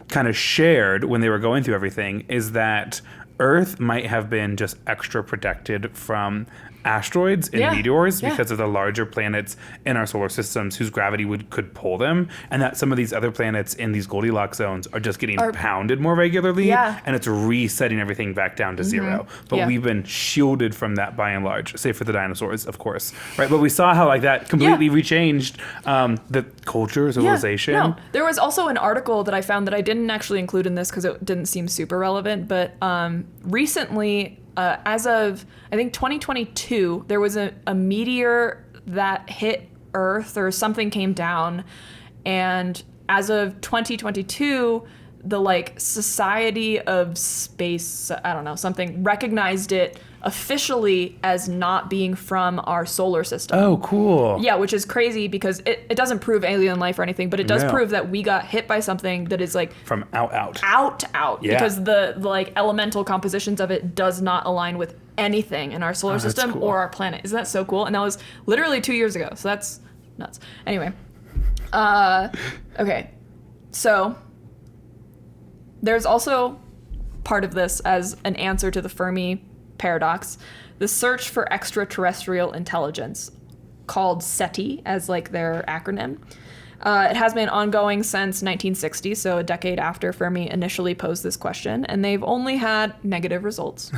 kind of shared when they were going through everything, is that Earth might have been just extra protected from asteroids and Yeah. meteors Yeah. because of the larger planets in our solar systems whose gravity could pull them, and that some of these other planets in these Goldilocks zones are just getting pounded more regularly, Yeah. and it's resetting everything back down to zero. But Yeah. we've been shielded from that by and large, save for the dinosaurs, of course, right? But we saw how like that completely rechanged the culture, civilization. Yeah, no. There was also an article that I found that I didn't actually include in this because it didn't seem super relevant, but recently, as of, I think, 2022, there was a meteor that hit Earth or something came down, and as of 2022, the like Society of Space, I don't know, something recognized it officially as not being from our solar system. Oh, cool. Yeah, which is crazy because it doesn't prove alien life or anything, but it does No. prove that we got hit by something that is like From out. out Yeah. because the like elemental compositions of it does not align with anything in our solar that's system cool. or our planet. Isn't that so cool? And that was literally 2 years ago, so that's nuts. Anyway, okay, so there's also part of this as an answer to the Fermi Paradox, the search for extraterrestrial intelligence, called SETI as like their acronym. It has been ongoing since 1960, so a decade after Fermi initially posed this question, and they've only had negative results,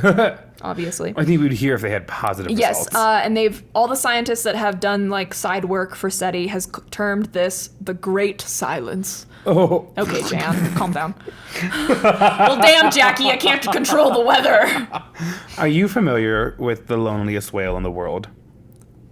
obviously. I think we'd hear if they had positive Yes, results. and all the scientists that have done like side work for SETI has termed this the Great Silence. Oh. Okay, Jan, calm down. Well, damn, Jackie, I can't control the weather. Are you familiar with the loneliest whale in the world?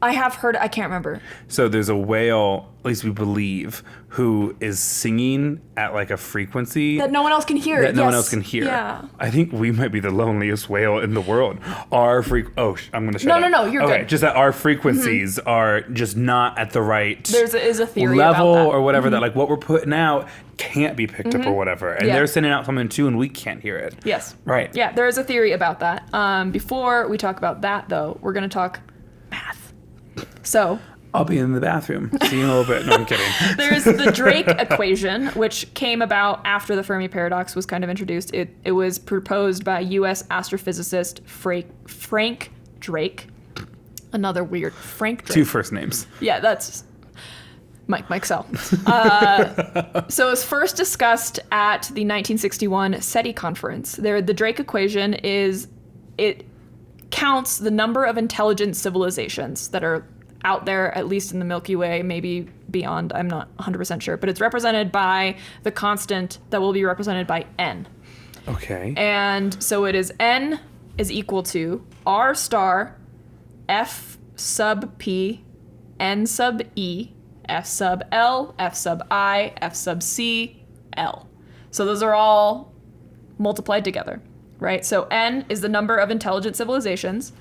I have heard, I can't remember. So there's a whale, at least we believe, who is singing at like a frequency That no one else can hear. that no one else can hear. Yeah. I think we might be the loneliest whale in the world. I'm going to shut up. No, you're okay, good. just that our frequencies are just not at the right Is a theory level about that. or whatever, that like what we're putting out can't be picked up or whatever. And Yeah. they're sending out something too and we can't hear it. Yes. Right. Yeah, there is a theory about that. Before we talk about that, though, we're going to talk math. So I'll be in the bathroom. See you in a little bit. No, I'm kidding. there's the Drake equation, which came about after the Fermi Paradox was kind of introduced. It was proposed by US astrophysicist Frank Drake. Another weird Frank Drake. 2 first names. Yeah, that's Mike Sell. So it was first discussed at the 1961 SETI conference. The Drake equation it counts the number of intelligent civilizations that are out there, at least in the Milky Way, maybe beyond, I'm not 100% sure, but it's represented by the constant that will be represented by n. Okay. And so it is n is equal to r star f sub p n sub e f sub l f sub I f sub c l. So those are all multiplied together, right? So n is the number of intelligent civilizations.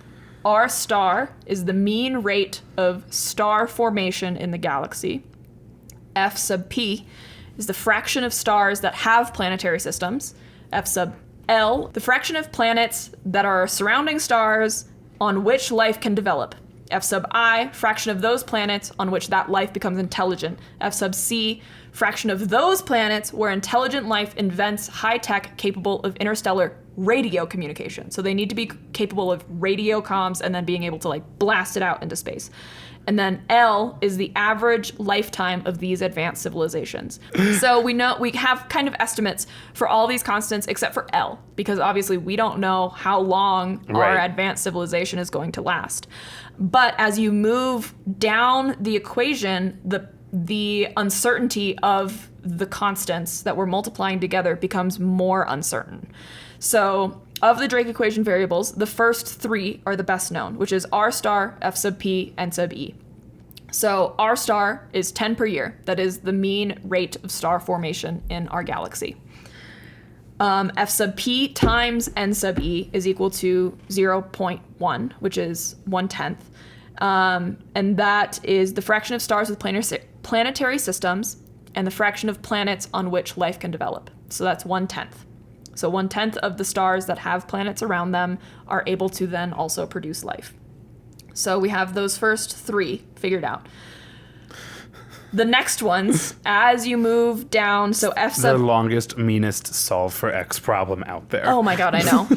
R star is the mean rate of star formation in the galaxy. F sub p is the fraction of stars that have planetary systems. F sub L, the fraction of planets that are surrounding stars on which life can develop. F sub I, fraction of those planets on which that life becomes intelligent. F sub C, fraction of those planets where intelligent life invents high tech capable of interstellar radio communication. So they need to be capable of radio comms and then being able to like blast it out into space. And then L is the average lifetime of these advanced civilizations. So we have kind of estimates for all these constants except for L, because obviously we don't know how long our advanced civilization is going to last. But as you move down the equation, the uncertainty of the constants that we're multiplying together becomes more uncertain. So of the Drake equation variables, the first 3 are the best known, which is R star, F sub P, and sub E. So R star is 10 per year. That is the mean rate of star formation in our galaxy. F sub P times N sub E is equal to 0.1, which is 1/10. And that is the fraction of stars with planetary systems and the fraction of planets on which life can develop. So that's 1/10. So 1/10 of the stars that have planets around them are able to then also produce life. So we have those first 3 figured out. The next ones, as you move down, so F sub... The longest, meanest solve for X problem out there. Oh my god, I know.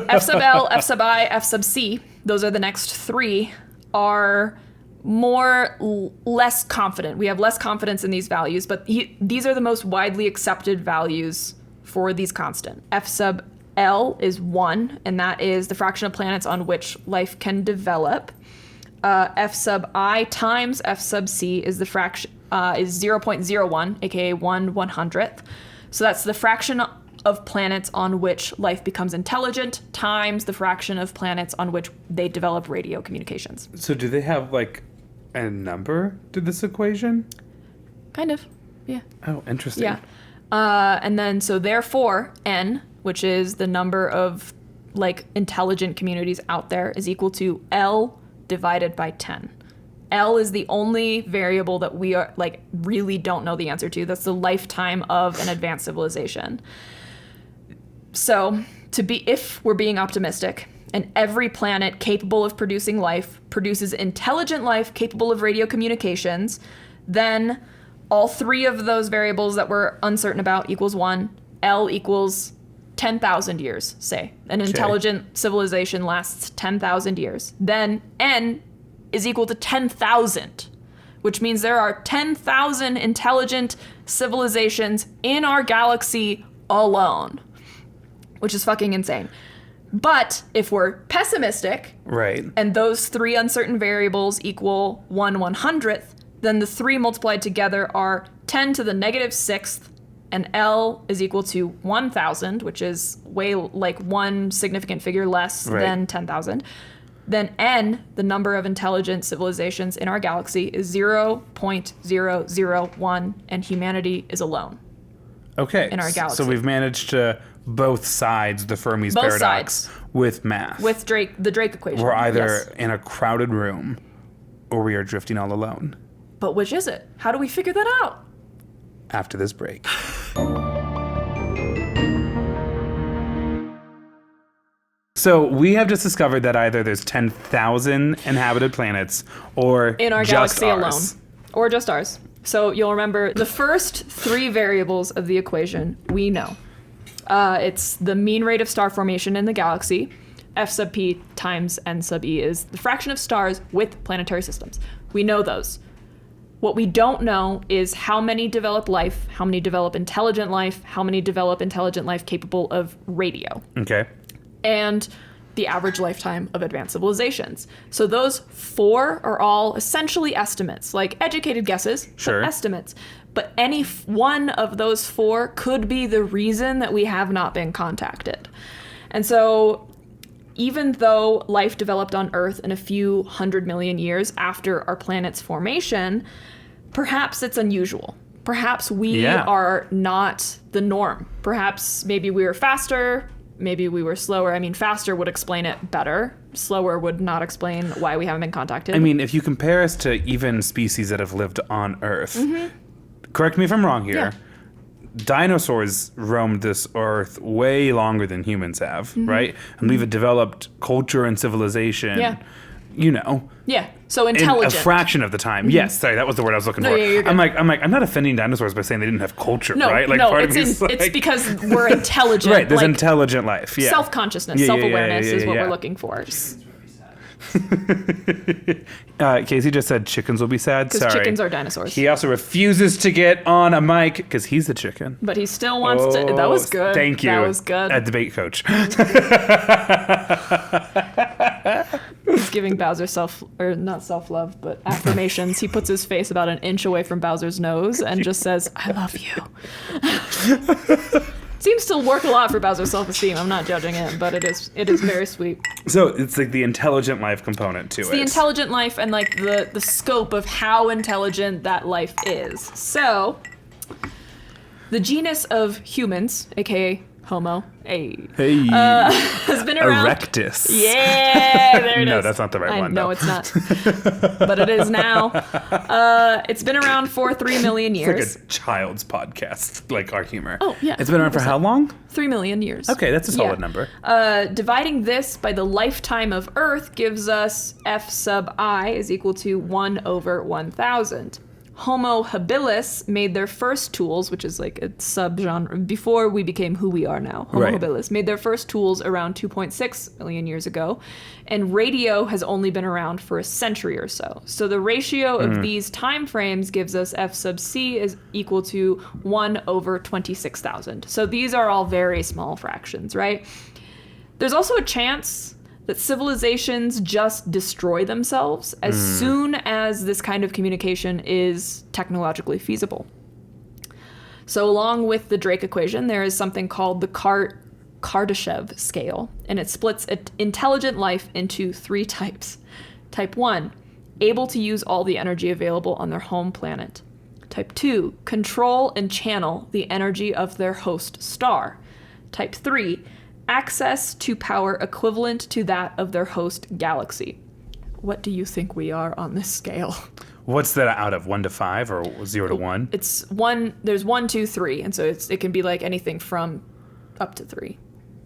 F sub L, F sub I, F sub C, those are the next 3, are less confident. We have less confidence in these values, but these are the most widely accepted values for these constant. F sub L is 1, and that is the fraction of planets on which life can develop. F sub I times F sub C is the fraction is 0.01, aka 1/100th. So that's the fraction of planets on which life becomes intelligent times the fraction of planets on which they develop radio communications. So do they have like a number to this equation? Kind of, yeah. Oh, interesting. Yeah. And then, so therefore, N, which is the number of like intelligent communities out there, is equal to L divided by 10. L is the only variable that we are like really don't know the answer to. That's the lifetime of an advanced civilization. So if we're being optimistic, and every planet capable of producing life produces intelligent life capable of radio communications, then all 3 of those variables that we're uncertain about equals 1. L equals 10,000 years, say. An intelligent civilization lasts 10,000 years. Then N is equal to 10,000, which means there are 10,000 intelligent civilizations in our galaxy alone, which is fucking insane. But if we're pessimistic, right, and those 3 uncertain variables equal 1/100th, then the 3 multiplied together are 10 to the negative 6th, and L is equal to 1,000, which is way like 1 significant figure less than 10,000. then n, the number of intelligent civilizations in our galaxy, is 0.001, and humanity is alone. Okay. In our galaxy. So we've managed to both sides the Fermi's Both paradox sides. with math. With the Drake equation. We're either Yes. in a crowded room or we are drifting all alone. But which is it? How do we figure that out? After this break. So we have just discovered that either there's 10,000 inhabited planets or In our just galaxy ours. alone. Or just ours. So you'll remember the first three variables of the equation we know. It's the mean rate of star formation in the galaxy. F sub p times n sub e is the fraction of stars with planetary systems. We know those. What we don't know is how many develop life, how many develop intelligent life, how many develop intelligent life capable of radio, Okay. and the average lifetime of advanced civilizations. So those four are all essentially estimates, like educated guesses, Sure. but estimates. But any one of those four could be the reason that we have not been contacted. And so even though life developed on Earth in a few 100 million years after our planet's formation, perhaps it's unusual. Perhaps we are not the norm. Perhaps maybe we were faster, maybe we were slower. I mean, faster would explain it better. Slower would not explain why we haven't been contacted. I mean, if you compare us to even species that have lived on Earth, correct me if I'm wrong here, Yeah. dinosaurs roamed this Earth way longer than humans have, right? And we've developed culture and civilization, Yeah. you know, Yeah, so in a intelligent. fraction of the time. Yes, sorry, that was the word I was looking for. yeah, you're good. I'm like, I'm not offending dinosaurs by saying they didn't have culture, No, right? Like, no, part of it's, me is it's like- because we're intelligent. right, there's like, intelligent life, yeah. self-consciousness, Yeah, yeah, self-awareness yeah, is what yeah. we're looking for. Casey just said chickens will be sad. Because Sorry. chickens are dinosaurs. He also refuses to get on a mic because he's the chicken. But he still wants to. That was good. Thank you. That was good. A debate coach. He's giving Bowser not self-love, but affirmations. He puts his face about an inch away from Bowser's nose and just says, "I love you." Seems to work a lot for Bowser's self-esteem. I'm not judging it, but it is very sweet. So it's like the intelligent life component to it. The intelligent life and like the scope of how intelligent that life is. So the genus of humans, aka Homo, Hey. has been around. Erectus. Yeah, there it is. No, that's not the right one, No, though. it's not. But it is now. It's been around for 3 million years. It's like a child's podcast, like our humor. Oh, yeah, It's been around for how long? 3 million years. Okay, that's a solid number. Dividing this by the lifetime of Earth gives us F sub I is equal to 1/1000. Homo habilis made their first tools, which is like a subgenre, before we became who we are now. Homo Right. habilis made their first tools around 2.6 million years ago, and radio has only been around for a century or so. So the ratio of these time frames gives us F sub C is equal to 1/26,000. So these are all very small fractions, right? There's also a chance that civilizations just destroy themselves as soon as this kind of communication is technologically feasible. So along with the Drake equation, there is something called the Kardashev scale, and it splits intelligent life into 3 types. Type 1, able to use all the energy available on their home planet. Type 2, control and channel the energy of their host star. Type 3, access to power equivalent to that of their host galaxy. What do you think we are on this scale? What's that out of 1 to 5 or 0 to 1? It's 1, there's 1, 2, 3, and so it can be like anything from up to 3.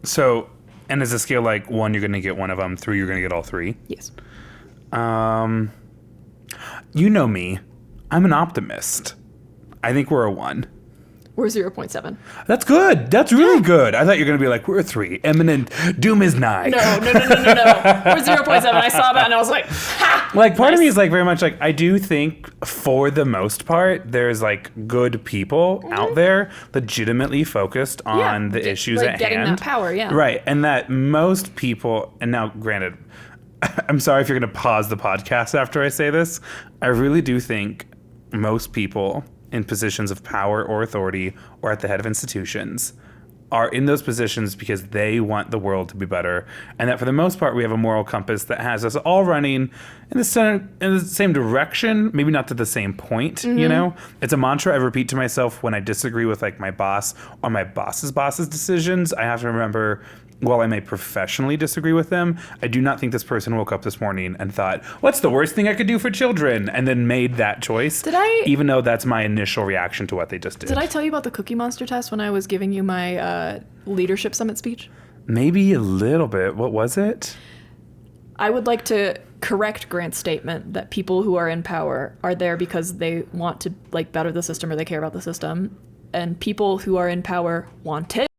So, and is the scale like 1, you're going to get one of them, 3, you're going to get all 3? Yes. You know me. I'm an optimist. I think we're a 1. We're 0.7. That's good. That's really good. I thought you were going to be like, we're a 3. Imminent doom is nigh. No. We're 0.7. I saw that and I was like, ha! Like, part of Nice. me is like very much like, I do think for the most part, there's like good people out there legitimately focused on the issues like at getting hand. that power, yeah. Right. And that most people, and now granted, I'm sorry if you're going to pause the podcast after I say this. I really do think most people in positions of power or authority or at the head of institutions are in those positions because they want the world to be better, and that for the most part we have a moral compass that has us all running in the same direction, maybe not to the same point. You know, it's a mantra I repeat to myself when I disagree with like my boss or my boss's decisions. I have to remember, while I may professionally disagree with them, I do not think this person woke up this morning and thought, what's the worst thing I could do for children? And then made that choice. Even though that's my initial reaction to what they just did. Did I tell you about the Cookie Monster test when I was giving you my leadership summit speech? Maybe a little bit. What was it? I would like to correct Grant's statement that people who are in power are there because they want to like better the system or they care about the system. And people who are in power want it.